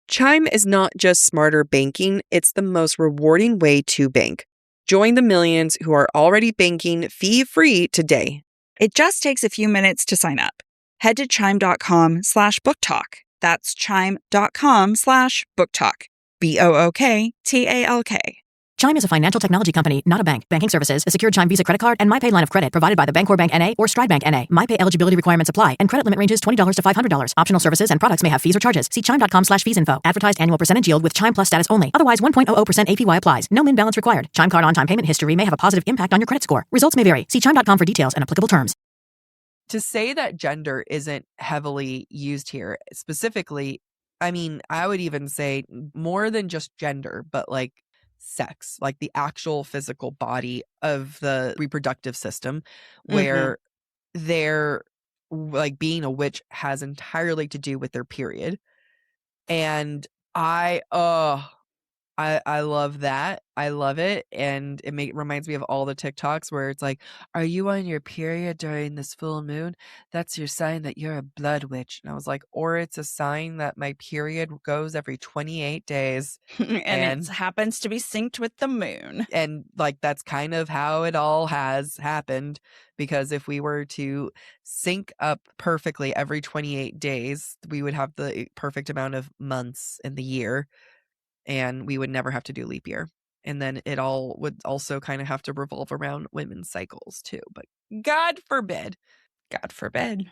Chime is not just smarter banking, it's the most rewarding way to bank. Join the millions who are already banking fee-free today. It just takes a few minutes to sign up. Head to chime.com/booktalk. That's chime.com/booktalk. BOOKTALK. Chime is a financial technology company, not a bank. Banking services, a secured Chime Visa credit card, and MyPay line of credit provided by the Bancorp Bank N.A. or Stride Bank N.A. MyPay eligibility requirements apply, and credit limit ranges $20 to $500. Optional services and products may have fees or charges. See chime.com/fees info. Advertised annual percentage yield with Chime Plus status only. Otherwise, 1.00% APY applies. No min balance required. Chime card on-time payment history may have a positive impact on your credit score. Results may vary. See chime.com for details and applicable terms. To say that gender isn't heavily used here, specifically, I mean, I would even say more than just gender, but like sex, like the actual physical body of the reproductive system, where they're like being a witch has entirely to do with their period. And I love that. I love it. And it reminds me of all the TikToks where it's like, are you on your period during this full moon? That's your sign that you're a blood witch. And I was like, or it's a sign that my period goes every 28 days. and it happens to be synced with the moon. And like, that's kind of how it all has happened. Because if we were to sync up perfectly every 28 days, we would have the perfect amount of months in the year. And we would never have to do leap year. And then it all would also kind of have to revolve around women's cycles too. But God forbid. God forbid.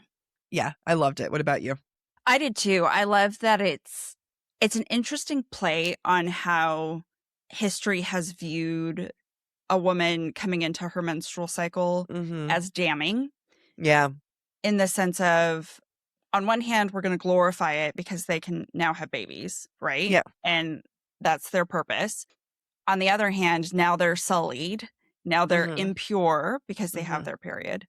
Yeah, I loved it. What about you? I did too. I love that it's an interesting play on how history has viewed a woman coming into her menstrual cycle as damning. Yeah. In the sense of, on one hand, we're going to glorify it because they can now have babies, right? Yeah. And that's their purpose. On the other hand, now they're sullied. Now they're impure because they have their period.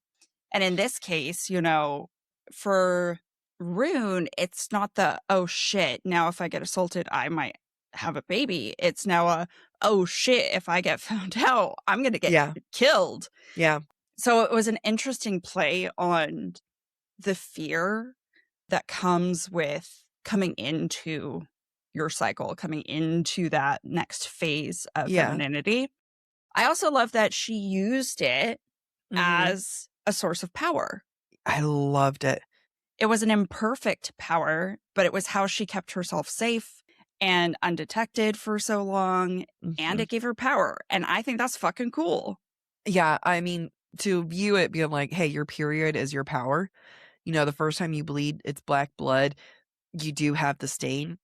And in this case, you know, for Rune, it's not the, oh shit, now if I get assaulted, I might have a baby. It's now a, oh shit, if I get found out, I'm going to get killed. Yeah. So it was an interesting play on the fear that comes with coming into your cycle, coming into that next phase of femininity. I also love that she used it as a source of power. I loved it. It was an imperfect power, but it was how she kept herself safe and undetected for so long, and it gave her power. And I think that's fucking cool. Yeah, I mean, to view it being like, hey, your period is your power. You know, the first time you bleed, it's black blood. You do have the stain.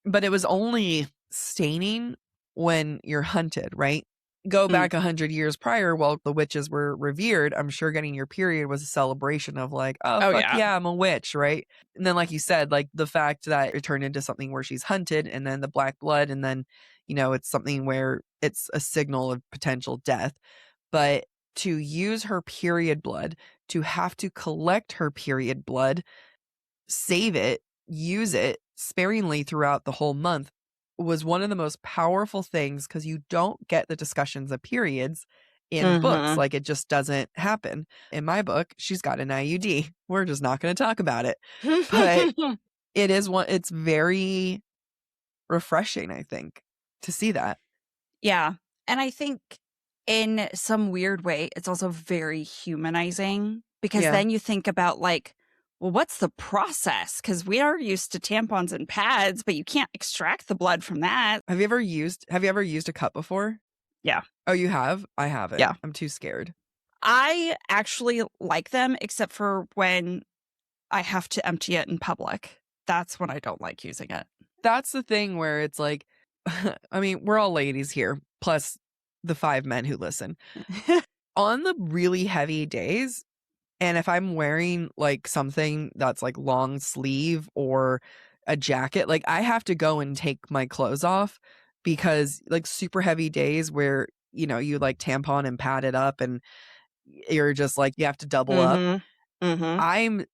But it was only staining when you're hunted, right? Go back 100 years prior while the witches were revered. I'm sure getting your period was a celebration of like, oh fuck yeah, I'm a witch, right? And then like you said, like the fact that it turned into something where she's hunted and then the black blood and then, you know, it's something where it's a signal of potential death. But to use her period blood, to have to collect her period blood, save it, use it sparingly throughout the whole month was one of the most powerful things because you don't get the discussions of periods in books. Like it just doesn't happen. In my book, she's got an IUD. We're just not going to talk about it. But it's very refreshing, I think, to see that. Yeah. And I think in some weird way, it's also very humanizing because then you think about like, well, what's the process? Because we are used to tampons and pads, but you can't extract the blood from that. Have you ever used a cup before? Yeah. Oh, you have? I haven't. Yeah. I'm too scared. I actually like them, except for when I have to empty it in public. That's when I don't like using it. That's the thing where it's like, I mean, we're all ladies here, plus the 5 men who listen. On the really heavy days, and if I'm wearing like something that's like long sleeve or a jacket, like I have to go and take my clothes off because like super heavy days where, you know, you like tampon and pad it up and you're just like, you have to double up. I'm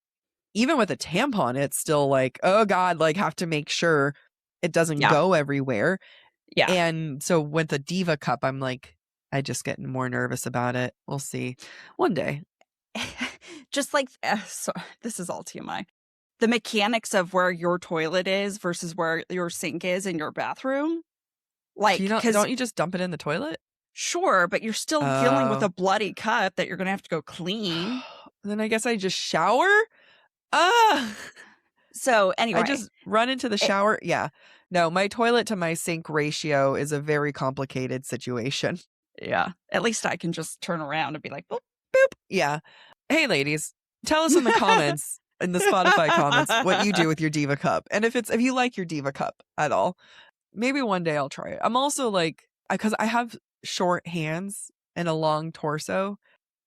even with a tampon, it's still like, oh God, like have to make sure it doesn't go everywhere. Yeah. And so with the Diva cup, I'm like, I just get more nervous about it. We'll see one day. Just like, so this is all TMI. The mechanics of where your toilet is versus where your sink is in your bathroom. Like, don't you just dump it in the toilet? Sure, but you're still dealing with a bloody cup that you're going to have to go clean. Then I guess I just shower? So anyway. I just run into the shower. Yeah. No, my toilet to my sink ratio is a very complicated situation. Yeah. At least I can just turn around and be like, boop, boop. Yeah. Hey, ladies, tell us in the comments, in the Spotify comments, what you do with your Diva Cup. And if you like your Diva Cup at all, maybe one day I'll try it. I'm also like, because I have short hands and a long torso.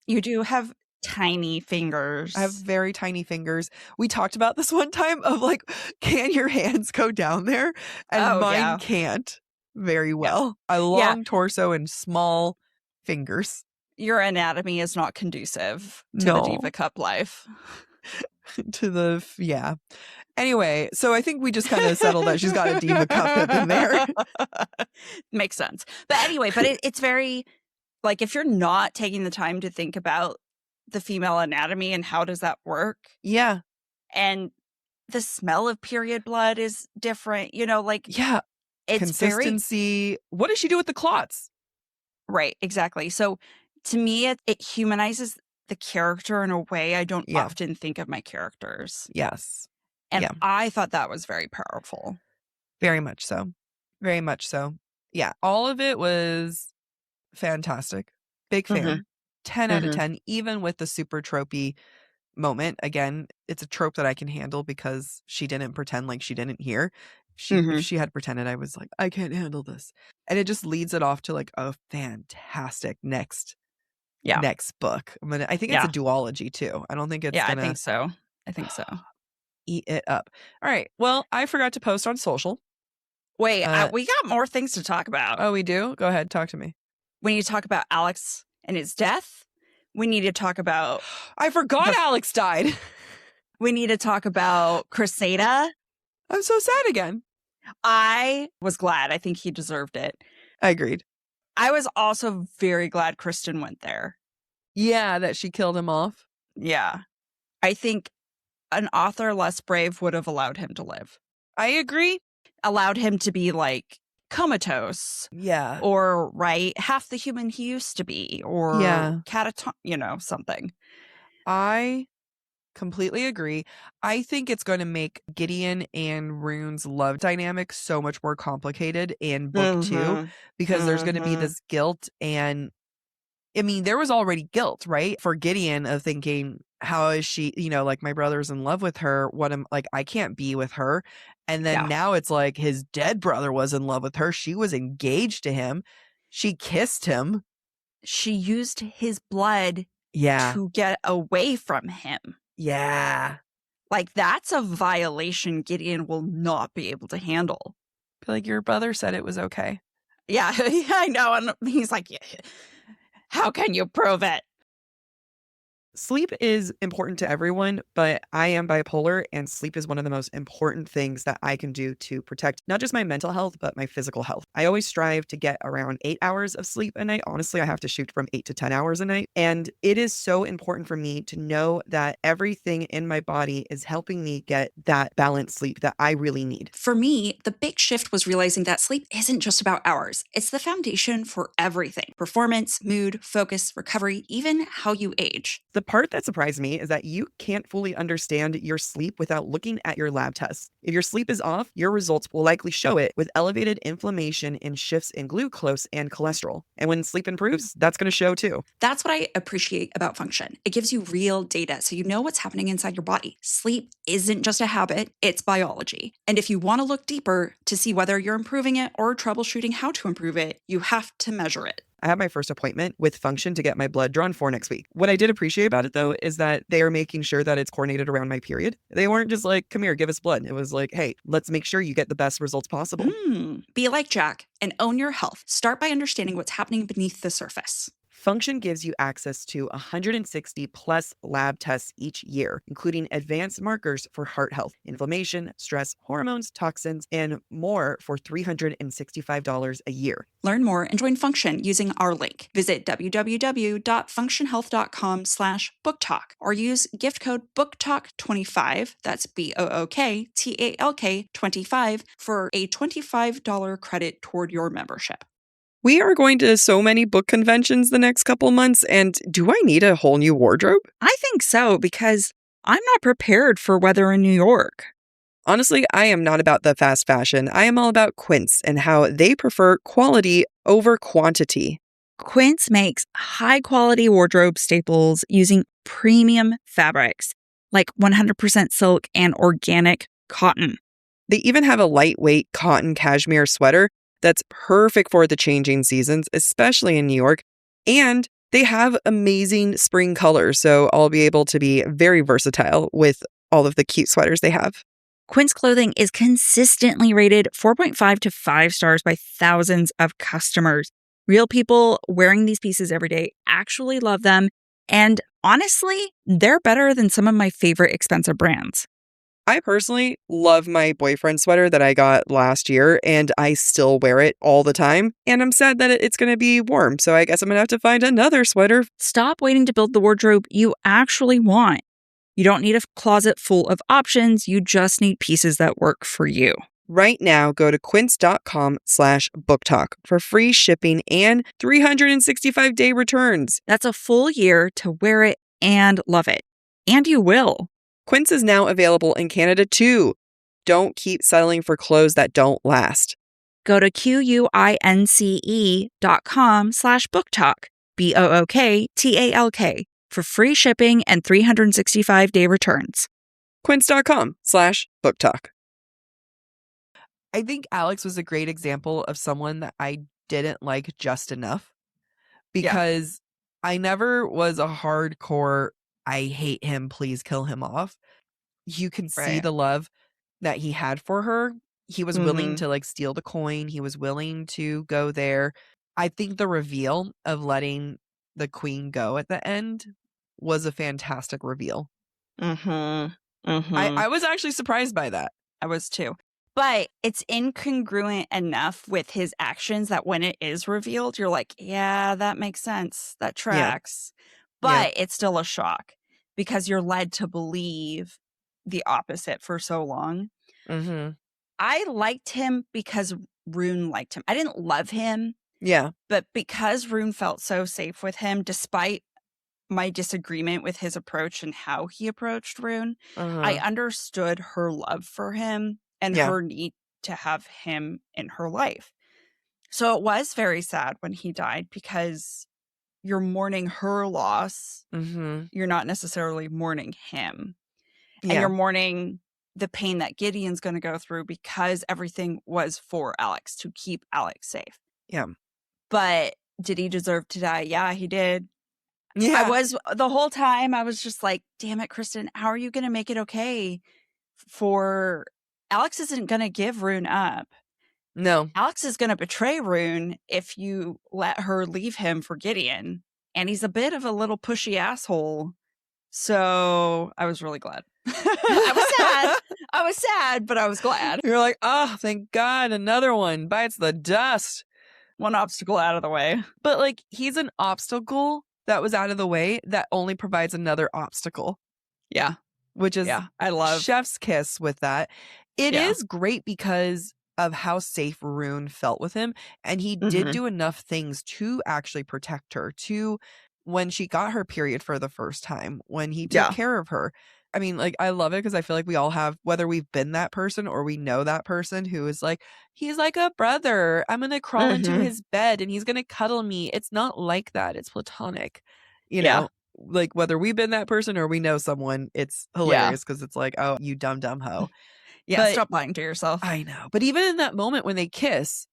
You do have tiny fingers. I have very tiny fingers. We talked about this one time of like, can your hands go down there? And mine can't very well. A long torso and small fingers. Your anatomy is not conducive to the Diva Cup life. Anyway, so I think we just kind of settled that she's got a Diva Cup in there. Makes sense. But anyway, it's very, like, if you're not taking the time to think about the female anatomy and how does that work? Yeah. And the smell of period blood is different, Yeah. It's consistency. What does she do with the clots? Right, exactly. So to me, it humanizes the character in a way I don't often think of my characters. Yes. And I thought that was very powerful. Very much so. Very much so. Yeah. All of it was fantastic. Big fan. Mm-hmm. 10 out of 10, even with the super tropey moment. Again, it's a trope that I can handle because she didn't pretend like she didn't hear. If she had pretended, I was like, I can't handle this. And it just leads it off to like a fantastic next book. I think it's a duology too. I don't think it's I think so. Eat it up. All right. Well, I forgot to post on social. Wait, we got more things to talk about. Oh, we do? Go ahead. Talk to me. We need to talk about Alex and his death. We need to talk about... I forgot Alex died. We need to talk about Cressida. I'm so sad again. I was glad. I think he deserved it. I agreed. I was also very glad Kristen went there. Yeah, that she killed him off. Yeah. I think an author less brave would have allowed him to live. I agree. Allowed him to be like comatose. Yeah. Or, half the human he used to be. Or catatonic, something. I completely agree. I think it's going to make Gideon and Rune's love dynamic so much more complicated in book 2 because there's going to be this guilt. And I mean, there was already guilt, right? For Gideon of thinking, how is she, like my brother's in love with her. I can't be with her. And then now it's like his dead brother was in love with her. She was engaged to him. She kissed him. She used his blood to get away from him. Yeah. Like, that's a violation Gideon will not be able to handle. Like, your brother said it was okay. Yeah, I know. And he's like, how can you prove it? Sleep is important to everyone, but I am bipolar, and sleep is one of the most important things that I can do to protect not just my mental health, but my physical health. I always strive to get around 8 hours of sleep a night. Honestly, I have to shoot from 8 to 10 hours a night. And it is so important for me to know that everything in my body is helping me get that balanced sleep that I really need. For me, the big shift was realizing that sleep isn't just about hours. It's the foundation for everything: performance, mood, focus, recovery, even how you age. The part that surprised me is that you can't fully understand your sleep without looking at your lab tests. If your sleep is off, your results will likely show it with elevated inflammation and shifts in glucose and cholesterol. And when sleep improves, that's going to show too. That's what I appreciate about Function. It gives you real data so you know what's happening inside your body. Sleep isn't just a habit, it's biology. And if you want to look deeper to see whether you're improving it or troubleshooting how to improve it, you have to measure it. I have my first appointment with Function to get my blood drawn for next week. What I did appreciate about it, though, is that they are making sure that it's coordinated around my period. They weren't just like, come here, give us blood. It was like, hey, let's make sure you get the best results possible. Be like Jack and own your health. Start by understanding what's happening beneath the surface. Function gives you access to 160 plus lab tests each year, including advanced markers for heart health, inflammation, stress, hormones, toxins, and more for $365 a year. Learn more and join Function using our link. Visit www.functionhealth.com/booktalk or use gift code BookTalk25, that's BOOKTALK 25, for a $25 credit toward your membership. We are going to so many book conventions the next couple months, and do I need a whole new wardrobe? I think so, because I'm not prepared for weather in New York. Honestly, I am not about the fast fashion. I am all about Quince and how they prefer quality over quantity. Quince makes high-quality wardrobe staples using premium fabrics, like 100% silk and organic cotton. They even have a lightweight cotton cashmere sweater that's perfect for the changing seasons, especially in New York. And they have amazing spring colors, so I'll be able to be very versatile with all of the cute sweaters they have. Quince clothing is consistently rated 4.5 to 5 stars by thousands of customers. Real people wearing these pieces every day actually love them. And honestly, they're better than some of my favorite expensive brands. I personally love my boyfriend sweater that I got last year, and I still wear it all the time. And I'm sad that it's going to be warm, so I guess I'm going to have to find another sweater. Stop waiting to build the wardrobe you actually want. You don't need a closet full of options. You just need pieces that work for you. Right now, go to quince.com/booktalk for free shipping and 365-day returns. That's a full year to wear it and love it. And you will. Quince is now available in Canada too. Don't keep settling for clothes that don't last. Go to quince.com/booktalk, BOOKTALK, for free shipping and 365-day returns. Quince.com/booktalk. I think Alex was a great example of someone that I didn't like just enough, because I never was a hardcore, I hate him, please kill him off. You can see the love that he had for her. He was willing to like steal the coin. He was willing to go there. I think the reveal of letting the queen go at the end was a fantastic reveal. I was actually surprised by that. I was too. But it's incongruent enough with his actions that when it is revealed, you're like, yeah, that makes sense. That tracks. But it's still a shock because you're led to believe the opposite for so long. I liked him because Rune liked him. I didn't love him. Yeah. But because Rune felt so safe with him, despite my disagreement with his approach and how he approached Rune, I understood her love for him and her need to have him in her life. So it was very sad when he died because you're mourning her loss. You're not necessarily mourning him. And you're mourning the pain that Gideon's going to go through because everything was for Alex, to keep Alex safe. Yeah. But did he deserve to die? Yeah, he did. Yeah. I was, the whole time, I was just like, damn it, Kristen, how are you going to make it okay for... Alex isn't going to give Rune up. No. Alex is going to betray Rune if you let her leave him for Gideon. And he's a bit of a little pushy asshole. So I was really glad. I was sad. I was sad, but I was glad. You're like, oh, thank God, another one bites the dust. One obstacle out of the way. But like, he's an obstacle that was out of the way that only provides another obstacle. Yeah. Which is, I love chef's kiss with that. It is great because of how safe Rune felt with him. And he did do enough things to actually protect her, to when she got her period for the first time, when he took care of her. I mean, like, I love it because I feel like we all have, whether we've been that person or we know that person who is like, he's like a brother. I'm going to crawl into his bed and he's going to cuddle me. It's not like that. It's platonic. You know, like whether we've been that person or we know someone, it's hilarious because it's like, oh, you dumb hoe. Yeah, But stop lying to yourself. I know. But even in that moment when they kiss,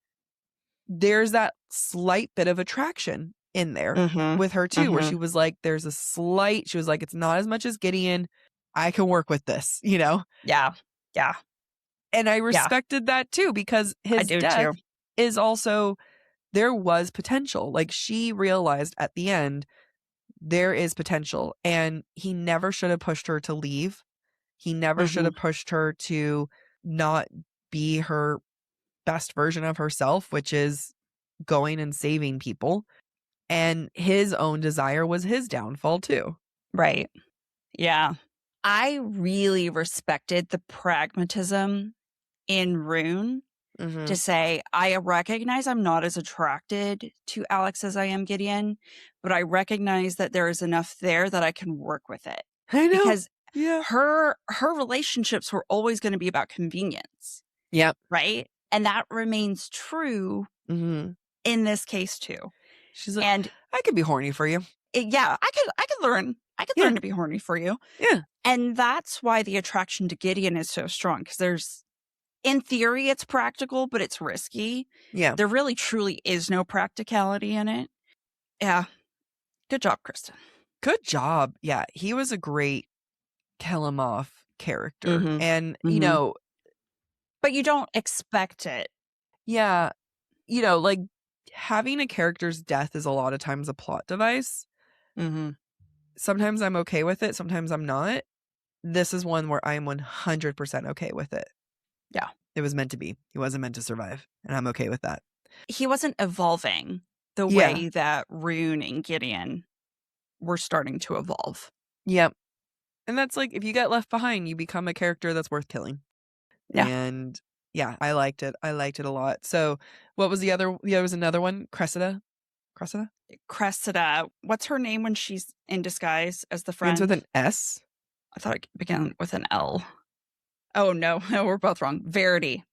there's that slight bit of attraction in there with her too, where she was like, there's a slight, she was like, it's not as much as Gideon. I can work with this, you know? Yeah. Yeah. And I respected that too, because his death is also there was potential. Like, she realized at the end there is potential, and he never should have pushed her to leave. He never should have pushed her to not be her best version of herself, which is going and saving people. And his own desire was his downfall too. Right. Yeah. I really respected the pragmatism in Rune to say, I recognize I'm not as attracted to Alex as I am Gideon, but I recognize that there is enough there that I can work with it. I know. Because yeah. her relationships were always going to be about convenience. Yep. Right? And that remains true in this case too. She's like, and I could be horny for you. Yeah, I could learn. I could learn to be horny for you. Yeah. And that's why the attraction to Gideon is so strong, because there's, in theory, it's practical, but it's risky. Yeah. There really truly is no practicality in it. Yeah. Good job, Kristen. Good job. Yeah. He was a great kill him off character. And, you know, but you don't expect it. Yeah. You know, like, having a character's death is a lot of times a plot device. Sometimes I'm okay with it. Sometimes I'm not. This is one where I am 100% okay with it. Yeah. It was meant to be. He wasn't meant to survive. And I'm okay with that. He wasn't evolving the way that Rune and Gideon were starting to evolve. Yep. And that's like, if you get left behind, you become a character that's worth killing. Yeah. And yeah, I liked it. I liked it a lot. So what was the other? There was another one. Cressida. What's her name when she's in disguise as the friend? Begins with an S. I thought it began with an L. Oh, no, we're both wrong. Verity.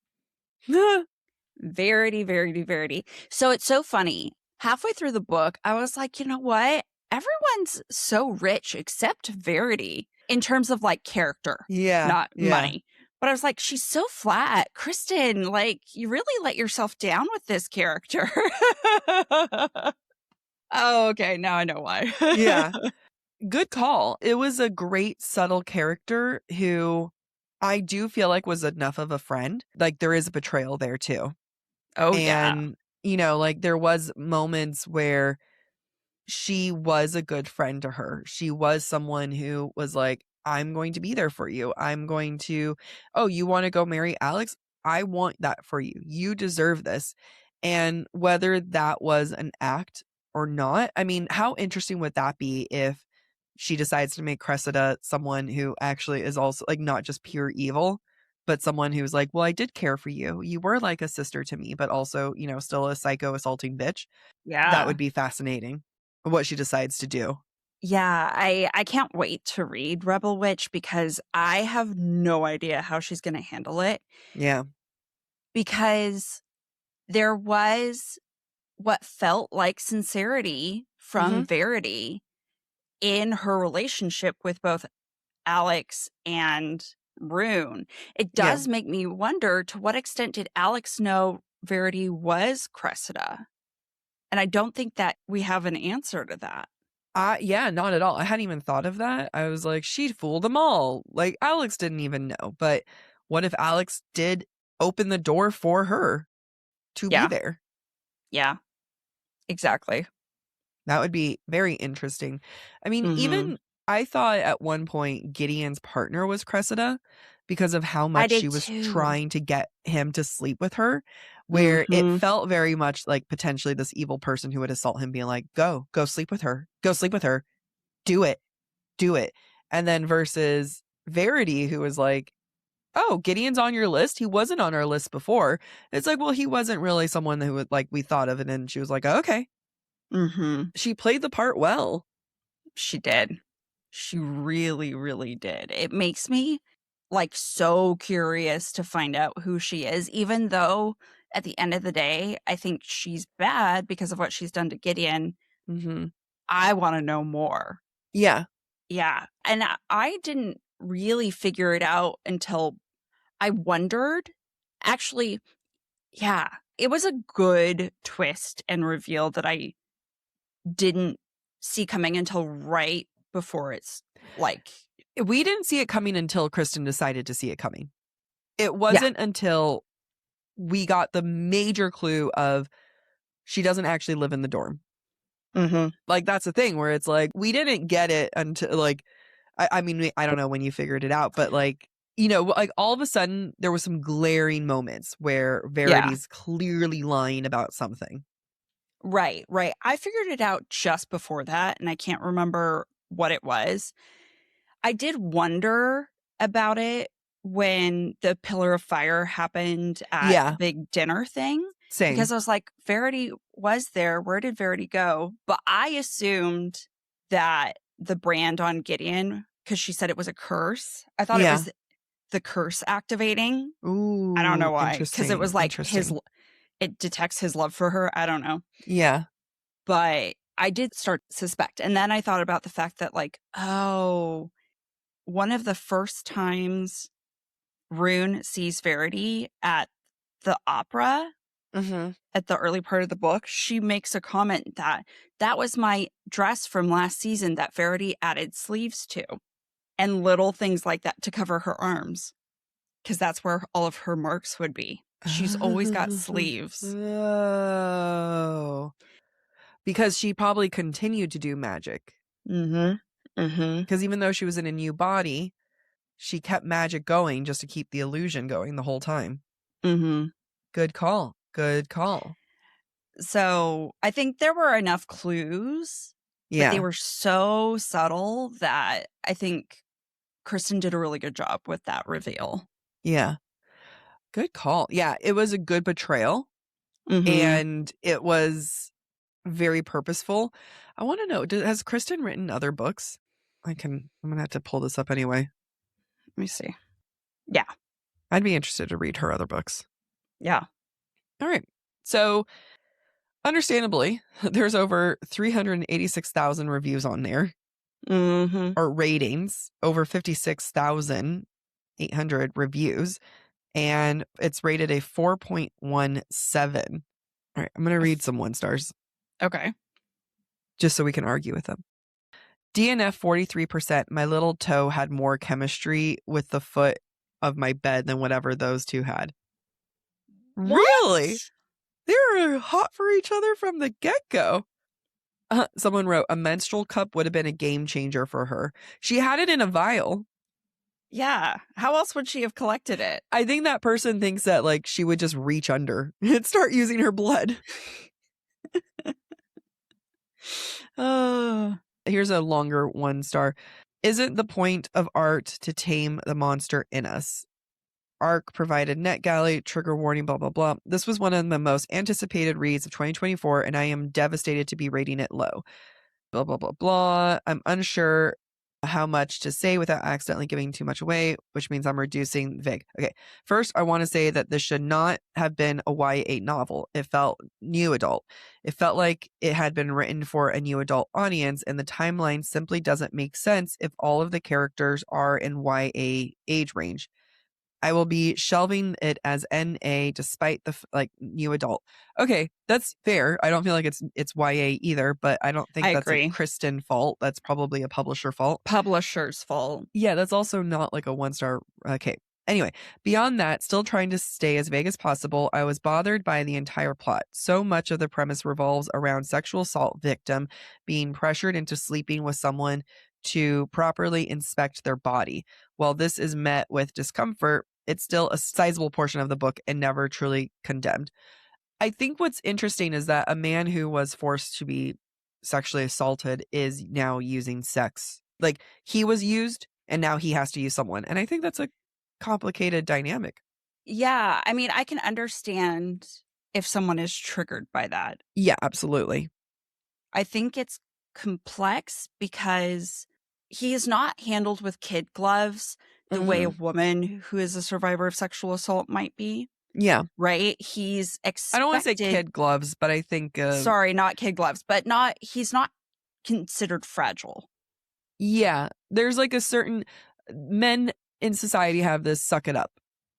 Verity. So it's so funny. Halfway through the book, I was like, you know what? Everyone's so rich except Verity in terms of like character, not money. But I was like, she's so flat. Kristen, like, you really let yourself down with this character. Oh, okay. Now I know why. Yeah. Good call. It was a great, subtle character who I do feel like was enough of a friend. Like, there is a betrayal there too. Oh, and, you know, like, there was moments where she was a good friend to her. She was someone who was like, I'm going to be there for you. I'm going to, oh, you want to go marry Alex? I want that for you. You deserve this. And whether that was an act or not, I mean, how interesting would that be if she decides to make Cressida someone who actually is also like not just pure evil, but someone who's like, well, I did care for you. You were like a sister to me, but also, you know, still a psycho assaulting bitch. Yeah. That would be fascinating what she decides to do. Yeah, I can't wait to read Rebel Witch because I have no idea how she's going to handle it. Yeah. Because there was what felt like sincerity from Verity in her relationship with both Alex and Rune. It does make me wonder, to what extent did Alex know Verity was Cressida? And I don't think that we have an answer to that. Yeah, not at all. I hadn't even thought of that. I was like, she'd fooled them all. Like, Alex didn't even know. But what if Alex did open the door for her to be there? Yeah, exactly. That would be very interesting. I mean, even I thought at one point Gideon's partner was Cressida because of how much she was trying to get him to sleep with her, where it felt very much like potentially this evil person who would assault him being like, go sleep with her, do it. And then versus Verity, who was like, oh, Gideon's on your list. He wasn't on our list before. It's like, well, he wasn't really someone who would, like, we thought of. And then she was like, oh, okay. She played the part well. She did. She really, really did. It makes me like so curious to find out who she is, even though at the end of the day, I think she's bad because of what she's done to Gideon. I want to know more. Yeah. Yeah. And I didn't really figure it out until I wondered. Actually, yeah, it was a good twist and reveal that I didn't see coming until right before it's like. We didn't see it coming until Kristen decided to see it coming. It wasn't until we got the major clue of she doesn't actually live in the dorm. Mm-hmm. Like, that's the thing where it's like, we didn't get it until like, I mean, I don't know when you figured it out, but like, you know, like all of a sudden there was some glaring moments where Verity's clearly lying about something. Right. I figured it out just before that, and I can't remember what it was. I did wonder about it when the Pillar of Fire happened at the big dinner thing. Same. Because I was like, Verity was there. Where did Verity go? But I assumed that the brand on Gideon, because she said it was a curse. I thought it was the curse activating. Ooh, I don't know why. Because it was like interesting. it detects his love for her. I don't know. Yeah. But I did start to suspect. And then I thought about the fact that like, oh, one of the first times Rune sees Verity at the opera, at the early part of the book, she makes a comment that was my dress from last season that Verity added sleeves to, and little things like that to cover her arms, because that's where all of her marks would be. She's always got sleeves. Oh. Because she probably continued to do magic. Because even though she was in a new body, she kept magic going just to keep the illusion going the whole time. Good call. So I think there were enough clues, but they were so subtle that I think Kristen did a really good job with that reveal. Yeah. Good call. Yeah, it was a good betrayal. And it was very purposeful. I want to know, has Kristen written other books? I'm going to have to pull this up anyway. Let me see. Yeah. I'd be interested to read her other books. Yeah. All right. So, understandably, there's over 386,000 reviews on there. Or ratings, over 56,800 reviews. And it's rated a 4.17. All right, I'm going to read some 1 stars. Okay. Just so we can argue with them. DNF 43%. My little toe had more chemistry with the foot of my bed than whatever those two had. What? Really? They were hot for each other from the get-go. Someone wrote, a menstrual cup would have been a game changer for her. She had it in a vial. Yeah. How else would she have collected it? I think that person thinks that like she would just reach under and start using her blood. Here's a longer 1 star. Isn't the point of art to tame the monster in us? ARC provided NetGalley, trigger warning, blah, blah, blah. This was one of the most anticipated reads of 2024, and I am devastated to be rating it low. Blah, blah, blah, blah. I'm unsure how much to say without accidentally giving too much away, which means I'm reducing vague. Okay. First, I want to say that this should not have been a YA novel. It felt new adult. It felt like it had been written for a new adult audience, and the timeline simply doesn't make sense if all of the characters are in YA age range. I will be shelving it as NA despite the new adult. Okay, that's fair. I don't feel like it's YA either, but I don't think that's a Kristen fault. That's probably a publisher fault. Publisher's fault. Yeah, that's also not like a 1 star. Okay. Anyway, beyond that, still trying to stay as vague as possible, I was bothered by the entire plot. So much of the premise revolves around sexual assault victim being pressured into sleeping with someone to properly inspect their body. While this is met with discomfort, it's still a sizable portion of the book and never truly condemned. I think what's interesting is that a man who was forced to be sexually assaulted is now using sex. Like, he was used and now he has to use someone. And I think that's a complicated dynamic. Yeah. I mean, I can understand if someone is triggered by that. Yeah, absolutely. I think it's complex because he is not handled with kid gloves the way a woman who is a survivor of sexual assault might be. Yeah. Right? He's expected... I don't want to say kid gloves, but I think... Sorry, not kid gloves, but he's not considered fragile. Yeah. There's like a certain... Men in society have this suck it up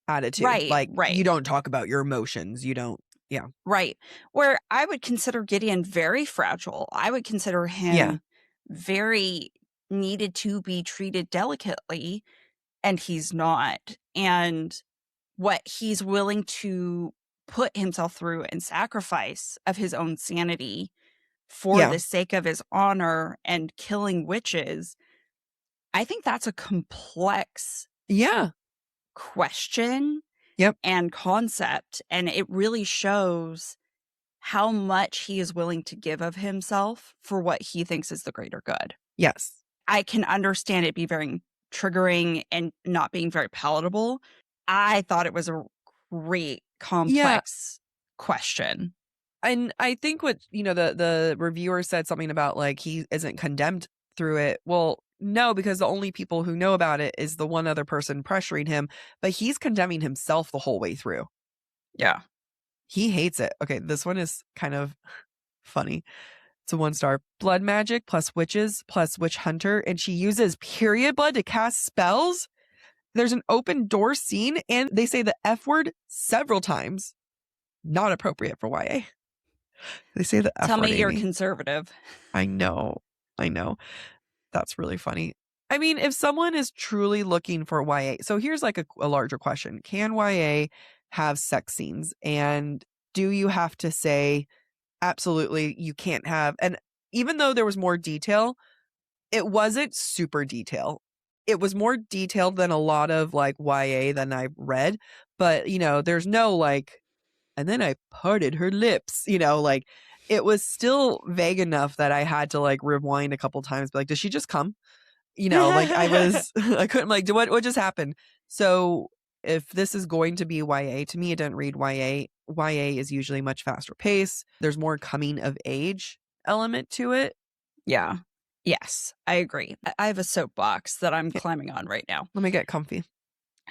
attitude. Right. You don't talk about your emotions. You don't... Yeah. Right. Where I would consider Gideon very fragile. I would consider him very needed to be treated delicately, and he's not. And what he's willing to put himself through and sacrifice of his own sanity for the sake of his honor and killing witches. I think that's a complex question and concept. And it really shows how much he is willing to give of himself for what he thinks is the greater good. Yes. I can understand it be very triggering and not being very palatable. I thought it was a great, complex question. And I think what, the reviewer said something about like he isn't condemned through it. Well, no, because the only people who know about it is the one other person pressuring him, but he's condemning himself the whole way through. Yeah. He hates it. Okay, this one is kind of funny. It's a 1-star. Blood magic plus witches plus witch hunter, and she uses period blood to cast spells. There's an open door scene, and they say the F word several times. Not appropriate for YA. They say the F Tell word. me you're Amy. conservative. I know. That's really funny. I mean, if someone is truly looking for YA, so here's like a larger question. Can YA have sex scenes? And do you have to say, absolutely, you can't have, and even though there was more detail, it wasn't super detailed. It was more detailed than a lot of like YA than I've read, but there's no like, and then I parted her lips, like it was still vague enough that I had to like rewind a couple times, but like, did she just come? Like I couldn't like, what just happened? So if this is going to be YA, to me, it didn't read YA. YA is usually much faster pace. There's more coming of age element to it. Yeah. Yes, I agree. I have a soapbox that I'm climbing on right now. Let me get comfy.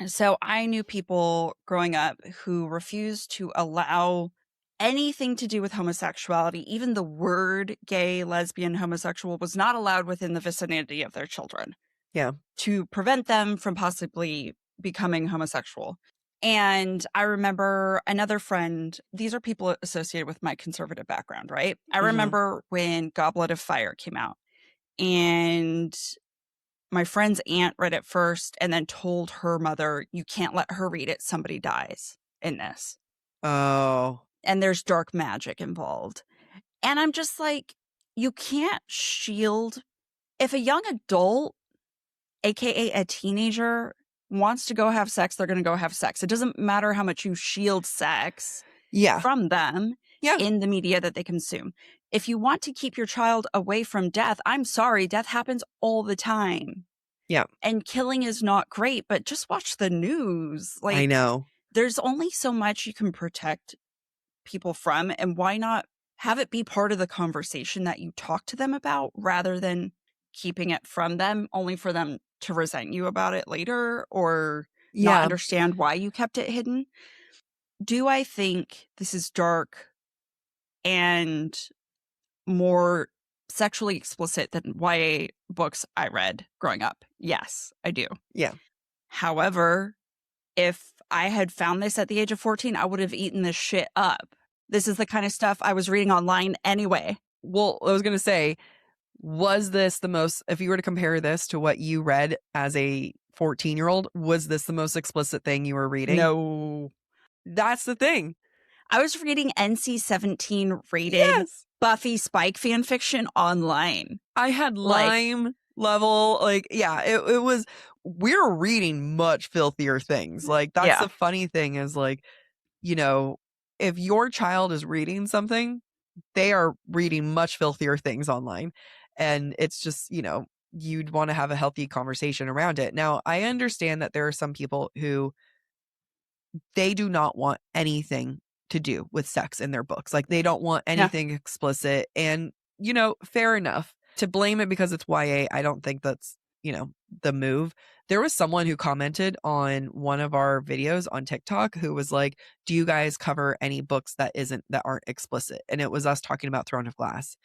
So I knew people growing up who refused to allow anything to do with homosexuality. Even the word gay, lesbian, homosexual was not allowed within the vicinity of their children. Yeah. To prevent them from possibly becoming homosexual. And I remember another friend, these are people associated with my conservative background, right? I remember when Goblet of Fire came out, and my friend's aunt read it first and then told her mother, you can't let her read it. Somebody dies in this. Oh. And there's dark magic involved. And I'm just like, you can't shield. If a young adult, AKA a teenager, wants to go have sex, they're going to go have sex. It doesn't matter how much you shield sex from them in the media that they consume. If you want to keep your child away from death, I'm sorry, death happens all the time. Yeah. And killing is not great, but just watch the news. Like, I know. There's only so much you can protect people from, and why not have it be part of the conversation that you talk to them about rather than keeping it from them only for them to resent you about it later or not understand why you kept it hidden. Do I think this is dark and more sexually explicit than YA books I read growing up? Yes, I do. Yeah. However, if I had found this at the age of 14, I would have eaten this shit up. This is the kind of stuff I was reading online anyway. Well, I was going to say, was this the most, if you were to compare this to what you read as a 14-year-old, was this the most explicit thing you were reading? No. That's the thing. I was reading NC-17 rated Buffy Spike fan fiction online. I had Lime level, it was, we're reading much filthier things. Like, that's the funny thing is like, if your child is reading something, they are reading much filthier things online. And it's just, you'd want to have a healthy conversation around it. Now, I understand that there are some people who they do not want anything to do with sex in their books. Like, they don't want anything explicit. And, fair enough. To blame it because it's YA, I don't think that's, the move. There was someone who commented on one of our videos on TikTok who was like, do you guys cover any books that aren't explicit? And it was us talking about Throne of Glass.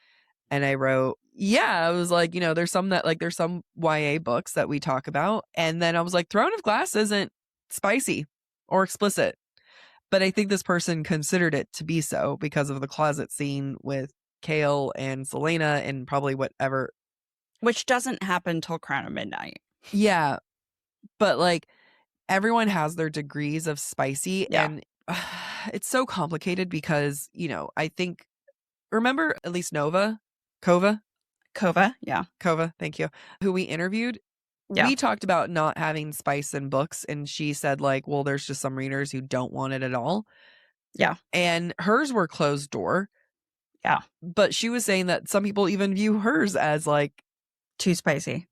And I wrote, I was like, there's some YA books that we talk about. And then I was like, Throne of Glass isn't spicy or explicit. But I think this person considered it to be so because of the closet scene with Kale and Selena and probably whatever. Which doesn't happen till Crown of Midnight. Yeah. But like, everyone has their degrees of spicy. And it's so complicated because, I think, remember at least Kova, yeah. thank you, who we interviewed. Yeah. We talked about not having spice in books, and she said like, well, there's just some readers who don't want it at all. Yeah. And hers were closed door. Yeah. But she was saying that some people even view hers as like too spicy.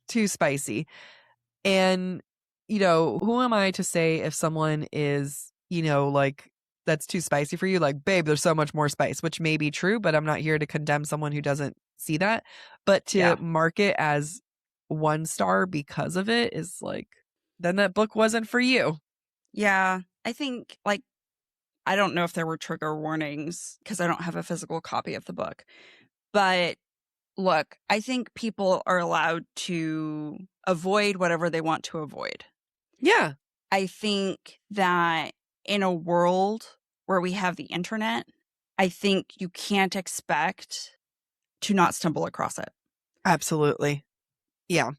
And, who am I to say if someone is, like, that's too spicy for you? Like, babe, there's so much more spice, which may be true, but I'm not here to condemn someone who doesn't see that. But to mark it as 1 star because of it is like, then that book wasn't for you. Yeah. I think, like, I don't know if there were trigger warnings because I don't have a physical copy of the book. But look, I think people are allowed to avoid whatever they want to avoid. Yeah. I think that in a world where we have the internet, I think you can't expect to not stumble across it. Absolutely. Yeah.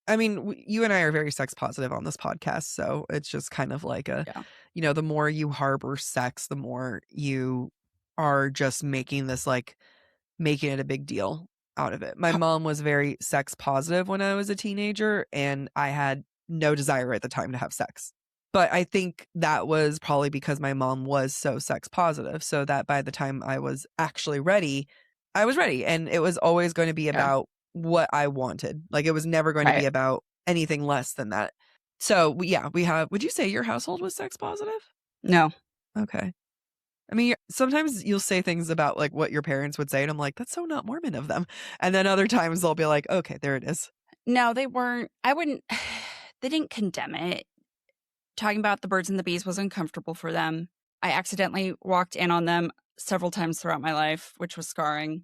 I mean, you and I are very sex positive on this podcast, so it's just kind of like the more you harbor sex, the more you are just making it a big deal out of it. My mom was very sex positive when I was a teenager, and I had no desire at the time to have sex. But I think that was probably because my mom was so sex positive, so that by the time I was actually ready, I was ready. And it was always going to be about what I wanted. Like, it was never going to be about anything less than that. So, we have, would you say your household was sex positive? No. Okay. I mean, sometimes you'll say things about like what your parents would say, and I'm like, that's so not Mormon of them. And then other times they'll be like, okay, there it is. No, they weren't. They didn't condemn it. Talking about the birds and the bees was uncomfortable for them. I accidentally walked in on them several times throughout my life, which was scarring.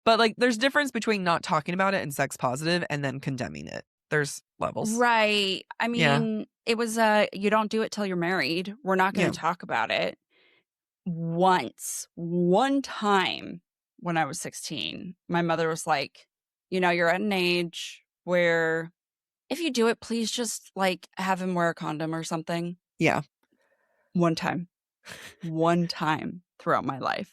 But like, there's difference between not talking about it and sex positive and then condemning it. There's levels. Right. I mean, it was, you don't do it till you're married. We're not going to talk about it. One time when I was 16, my mother was like, you're at an age where if you do it, please just like have him wear a condom or something. Yeah. One time throughout my life.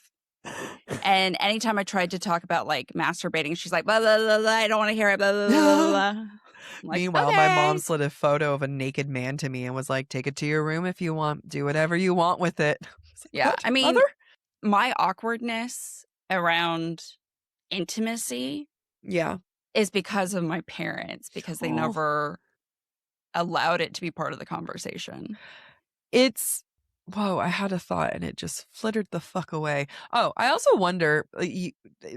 And anytime I tried to talk about like masturbating, she's like, blah, blah, blah, blah, I don't want to hear it. Blah, blah, blah, blah. Like, meanwhile, my mom slid a photo of a naked man to me and was like, take it to your room if you want. Do whatever you want with it. Like, yeah. what, I mean, mother? My awkwardness around intimacy is because of my parents, because they never allowed it to be part of the conversation. Whoa, I had a thought and it just flittered the fuck away. Oh, I also wonder,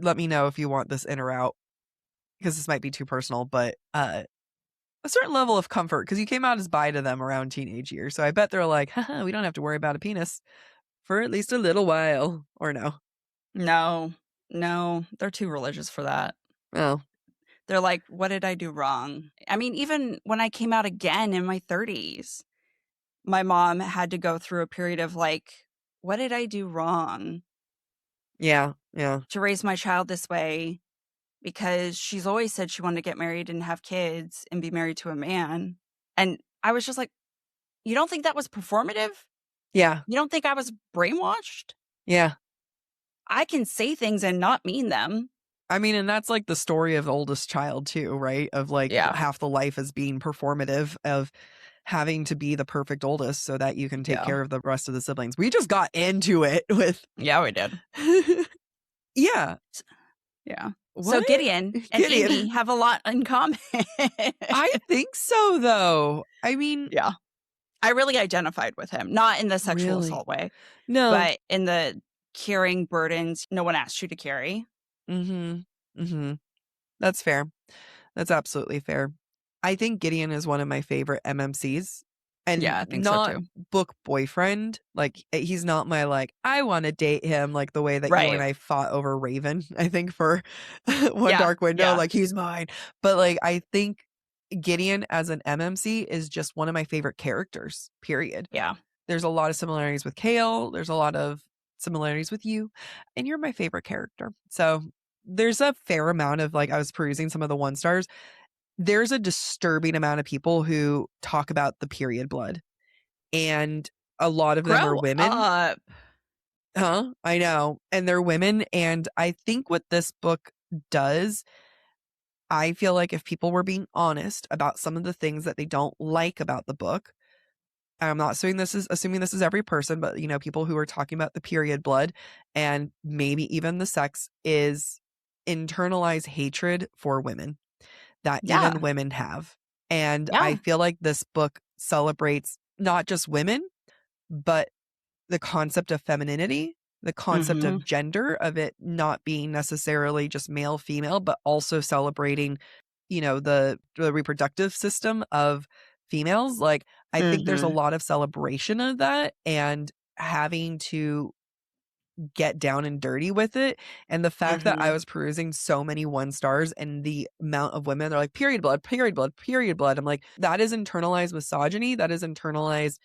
let me know if you want this in or out, because this might be too personal, but a certain level of comfort, because you came out as bi to them around teenage years. So I bet they're like, haha, we don't have to worry about a penis for at least a little while, or no? No, they're too religious for that. Oh. They're like, what did I do wrong? I mean, even when I came out again in my 30s, my mom had to go through a period of like, what did I do wrong? Yeah. To raise my child this way, because she's always said she wanted to get married and have kids and be married to a man. And I was just like, you don't think that was performative? Yeah. You don't think I was brainwashed? Yeah. I can say things and not mean them. I mean, and that's like the story of the oldest child too, right? Of like half the life as being performative, of having to be the perfect oldest so that you can take care of the rest of the siblings. We just got into it with... Yeah, we did. Yeah. What? So Gideon and Amy have a lot in common. I think so, though. I mean... Yeah. I really identified with him. Not in the sexual assault way. No. But in the carrying burdens no one asked you to carry. That's fair. That's absolutely fair. I think Gideon is one of my favorite MMCs. And I think not so too. Book boyfriend. Like, he's not my like, I want to date him, like the way that you and I fought over Raven, I think, for One Dark Window. Like, he's mine. But like, I think Gideon as an MMC is just one of my favorite characters, period. Yeah. There's a lot of similarities with Kale. There's a lot of similarities with you. And you're my favorite character. So there's a fair amount of like, I was perusing some of the 1 stars. There's a disturbing amount of people who talk about the period blood. And a lot of them are Grow women. up. Huh? I know. And they're women. And I think what this book does, I feel like if people were being honest about some of the things that they don't like about the book, I'm not assuming this is every person, but you know, people who are talking about the period blood and maybe even the sex, is internalized hatred for women that even women have. And I feel like this book celebrates not just women, but the concept of femininity, the concept of gender, of it not being necessarily just male, female, but also celebrating, you know, the reproductive system of females. Like, I think there's a lot of celebration of that and having to get down and dirty with it. And the fact that I was perusing so many 1 stars and the amount of women, they're like, period blood, period blood, period blood. I'm like, that is internalized misogyny. That is internalized.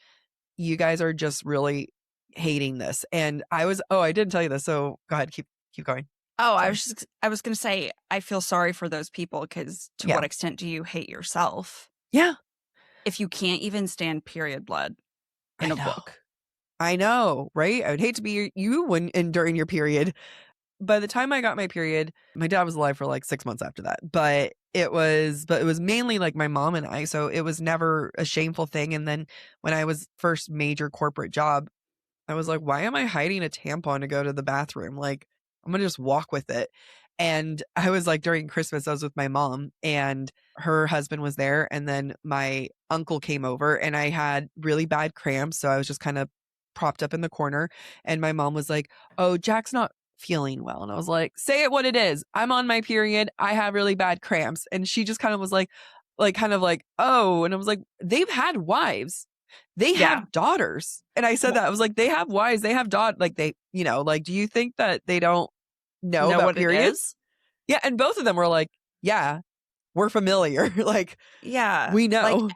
You guys are just really hating this. And I didn't tell you this. So go ahead, keep going. Oh, Sorry. I was going to say, I feel sorry for those people, because to what extent do you hate yourself? Yeah. If you can't even stand period blood in a book. I know, right? I would hate to be you when during your period. By the time I got my period, my dad was alive for like 6 months after that. But it was mainly like my mom and I, so it was never a shameful thing. And then when I was first major corporate job, I was like, why am I hiding a tampon to go to the bathroom? Like, I'm gonna just walk with it. And I was like, during Christmas, I was with my mom and her husband was there. And then my uncle came over and I had really bad cramps. So I was just kind of propped up in the corner. And my mom was like, oh, Jack's not feeling well. And I was like, say it what it is. I'm on my period. I have really bad cramps. And she just kind of was like, oh. And I was like, they've had wives. They have daughters. And I said that. I was like, they have wives. They have daughters. Like, they, you know, like, do you think that they don't know about what periods? It is? Yeah. And both of them were like, yeah, we're familiar. Like, yeah, we know. Like,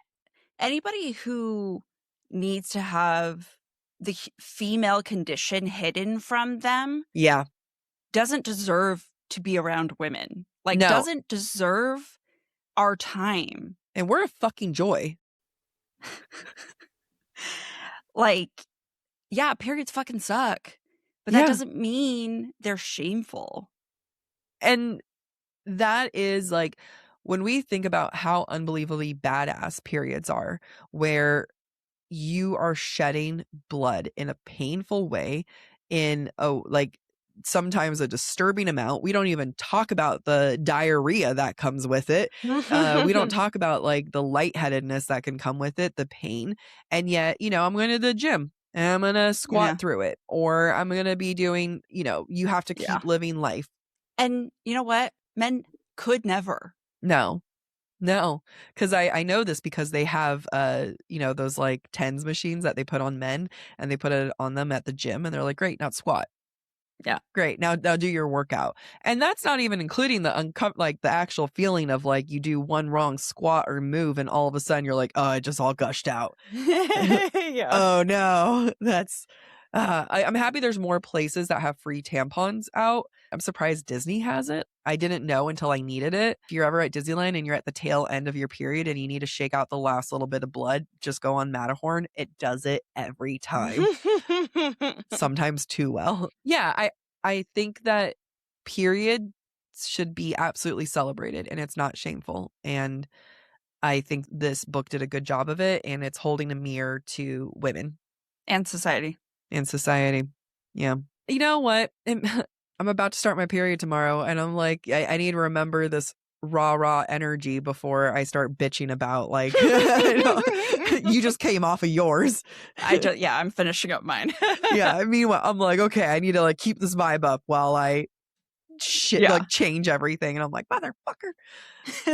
anybody who needs to have the female condition hidden from them doesn't deserve to be around women. Like, doesn't deserve our time. And we're a fucking joy. Like, yeah, periods fucking suck. But that doesn't mean they're shameful. And that is like, when we think about how unbelievably badass periods are, where you are shedding blood in a painful way, in sometimes a disturbing amount. We don't even talk about the diarrhea that comes with it. We don't talk about like the lightheadedness that can come with it, the pain. And yet, you know, I'm going to the gym and I'm going to squat through it, or I'm going to be doing, you know, you have to keep living life. And you know what? Men could never. No, because I know this because they have, you know, those like TENS machines that they put on men and they put it on them at the gym and they're like, great, now squat. Yeah. Great. Now do your workout. And that's not even including the the actual feeling of like you do one wrong squat or move and all of a sudden you're like, oh, it just all gushed out. Oh no, that's I'm happy there's more places that have free tampons out. I'm surprised Disney has it. I didn't know until I needed it. If you're ever at Disneyland and you're at the tail end of your period and you need to shake out the last little bit of blood, just go on Matterhorn. It does it every time. Sometimes too well. Yeah, I think that periods should be absolutely celebrated and it's not shameful. And I think this book did a good job of it, and it's holding a mirror to women. And society. Yeah. You know what? I'm about to start my period tomorrow, and I'm like, I need to remember this raw energy before I start bitching about like, you just came off of yours. I'm finishing up mine. Yeah. Meanwhile, I'm like, okay, I need to like keep this vibe up while I like change everything. And I'm like, motherfucker.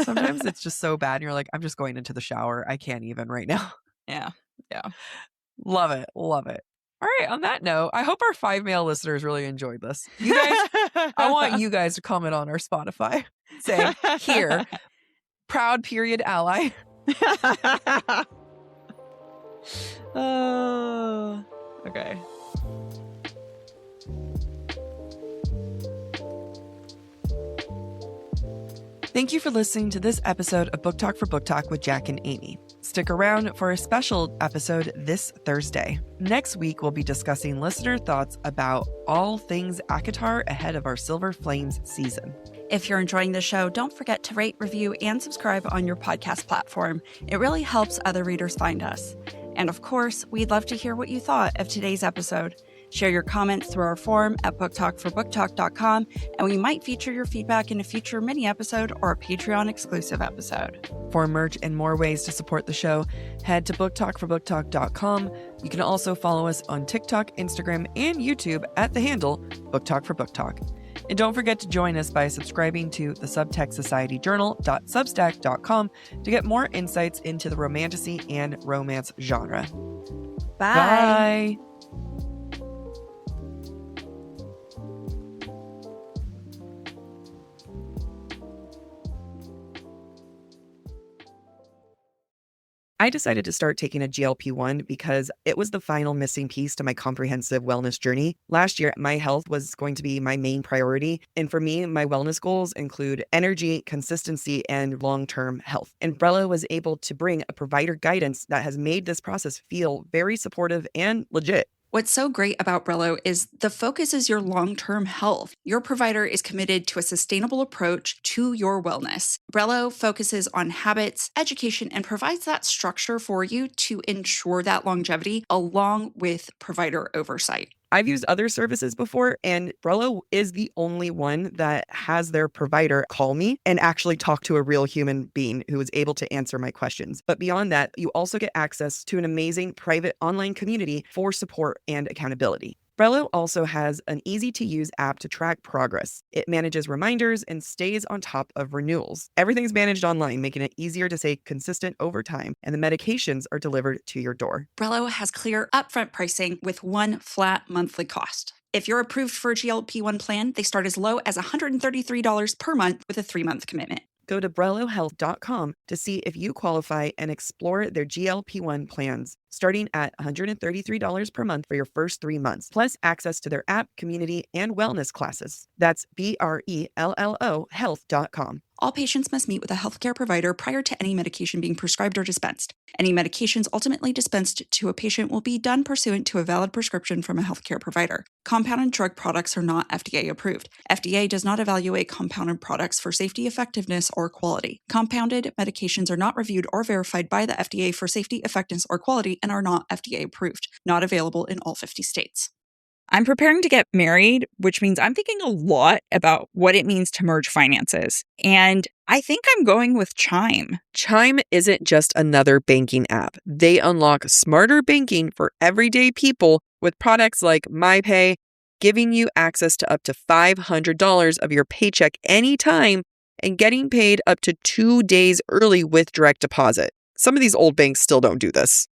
Sometimes it's just so bad. And you're like, I'm just going into the shower. I can't even right now. Yeah. Love it. All right. On that note, I hope our 5 male listeners really enjoyed this. You guys, I want you guys to comment on our Spotify. Say, here, proud period ally. Okay. Thank you for listening to this episode of Book Talk for Book Talk with Jack and Amy. stick around for a special episode this Thursday. Next week, we'll be discussing listener thoughts about all things ACOTAR ahead of our Silver Flames season. If you're enjoying the show, don't forget to rate, review, and subscribe on your podcast platform. It really helps other readers find us. And of course, we'd love to hear what you thought of today's episode. Share your comments through our forum at BookTokForBookTok.com, and we might feature your feedback in a future mini episode or a Patreon exclusive episode. For merch and more ways to support the show, head to BookTokForBookTok.com. You can also follow us on TikTok, Instagram, and YouTube at the handle BookTokForBookTok. And don't forget to join us by subscribing to the Subtext Society Journal.substack.com to get more insights into the romantasy and romance genre. Bye. Bye. I decided to start taking a GLP-1 because it was the final missing piece to my comprehensive wellness journey. Last year, my health was going to be my main priority. And for me, my wellness goals include energy, consistency, and long-term health. And Brella was able to bring a provider guidance that has made this process feel very supportive and legit. What's so great about Brello is the focus is your long-term health. Your provider is committed to a sustainable approach to your wellness. Brello focuses on habits, education, and provides that structure for you to ensure that longevity along with provider oversight. I've used other services before, and Brello is the only one that has their provider call me and actually talk to a real human being who is able to answer my questions. But beyond that, you also get access to an amazing private online community for support and accountability. Brello also has an easy-to-use app to track progress. It manages reminders and stays on top of renewals. Everything's managed online, making it easier to stay consistent over time, and the medications are delivered to your door. Brello has clear upfront pricing with one flat monthly cost. If you're approved for a GLP-1 plan, they start as low as $133 per month with a 3-month commitment. Go to BrelloHealth.com to see if you qualify and explore their GLP-1 plans, starting at $133 per month for your first 3 months, plus access to their app, community, and wellness classes. That's BRELLO health.com. All patients must meet with a healthcare provider prior to any medication being prescribed or dispensed. Any medications ultimately dispensed to a patient will be done pursuant to a valid prescription from a healthcare provider. Compounded drug products are not FDA approved. FDA does not evaluate compounded products for safety, effectiveness, or quality. Compounded medications are not reviewed or verified by the FDA for safety, effectiveness, or quality and are not FDA approved. Not available in all 50 states. I'm preparing to get married, which means I'm thinking a lot about what it means to merge finances. And I think I'm going with Chime. Chime isn't just another banking app. They unlock smarter banking for everyday people with products like MyPay, giving you access to up to $500 of your paycheck anytime and getting paid up to 2 days early with direct deposit. Some of these old banks still don't do this.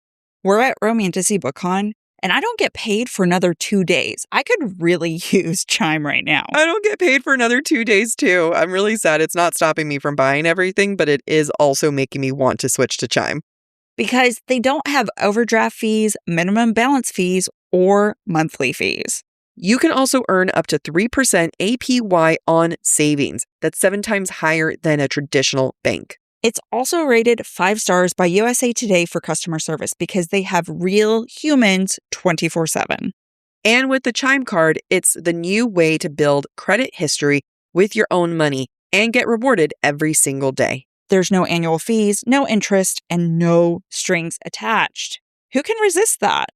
We're at Romantasy BookCon, and I don't get paid for another 2 days. I could really use Chime right now. I don't get paid for another 2 days too. I'm really sad it's not stopping me from buying everything, but it is also making me want to switch to Chime. Because they don't have overdraft fees, minimum balance fees, or monthly fees. You can also earn up to 3% APY on savings. That's 7 times higher than a traditional bank. It's also rated 5 stars by USA Today for customer service because they have real humans 24/7. And with the Chime card, it's the new way to build credit history with your own money and get rewarded every single day. There's no annual fees, no interest, and no strings attached. Who can resist that?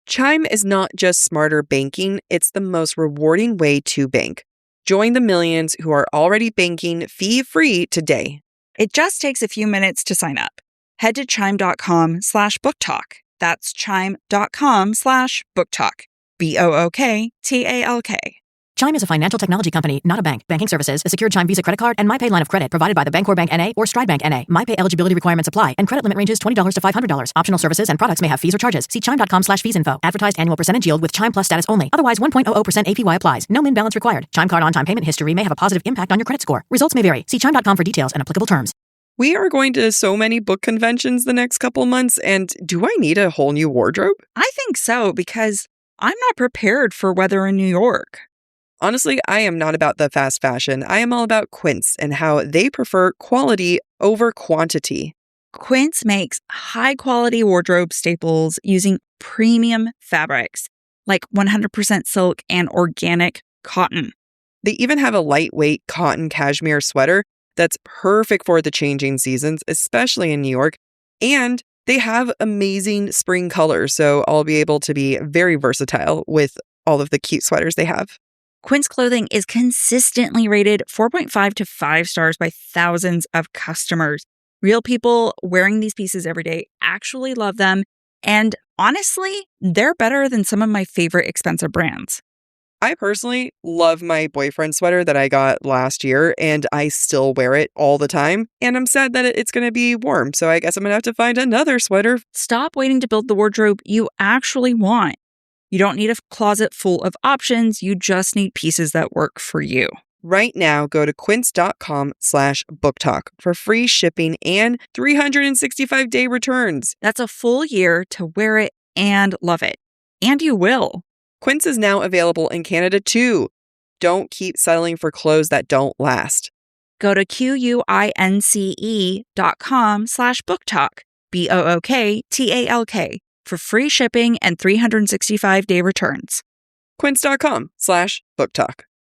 Chime is not just smarter banking, it's the most rewarding way to bank. Join the millions who are already banking fee-free today. It just takes a few minutes to sign up. Head to chime.com/booktalk. That's chime.com/booktalk. BOOKTALK. Chime is a financial technology company, not a bank. Banking services, a secured Chime Visa credit card, and MyPay line of credit provided by the Bancorp Bank N.A. or Stride Bank N.A. MyPay eligibility requirements apply, and credit limit ranges $20 to $500. Optional services and products may have fees or charges. See chime.com/fees info. Advertised annual percentage yield with Chime Plus status only. Otherwise, 1.00% APY applies. No min balance required. Chime card on-time payment history may have a positive impact on your credit score. Results may vary. See chime.com for details and applicable terms. We are going to so many book conventions the next couple months, and do I need a whole new wardrobe? I think so, because I'm not prepared for weather in New York. Honestly, I am not about the fast fashion. I am all about Quince and how they prefer quality over quantity. Quince makes high-quality wardrobe staples using premium fabrics like 100% silk and organic cotton. They even have a lightweight cotton cashmere sweater that's perfect for the changing seasons, especially in New York. And they have amazing spring colors, so I'll be able to be very versatile with all of the cute sweaters they have. Quince clothing is consistently rated 4.5 to 5 stars by thousands of customers. Real people wearing these pieces every day actually love them. And honestly, they're better than some of my favorite expensive brands. I personally love my boyfriend sweater that I got last year, and I still wear it all the time. And I'm sad that it's going to be warm, so I guess I'm going to have to find another sweater. Stop waiting to build the wardrobe you actually want. You don't need a closet full of options. You just need pieces that work for you. Right now, go to quince.com/booktalk for free shipping and 365-day returns. That's a full year to wear it and love it. And you will. Quince is now available in Canada too. Don't keep settling for clothes that don't last. Go to quince.com/booktalk, BOOKTALK, for free shipping and 365-day returns. Quince.com/booktalk.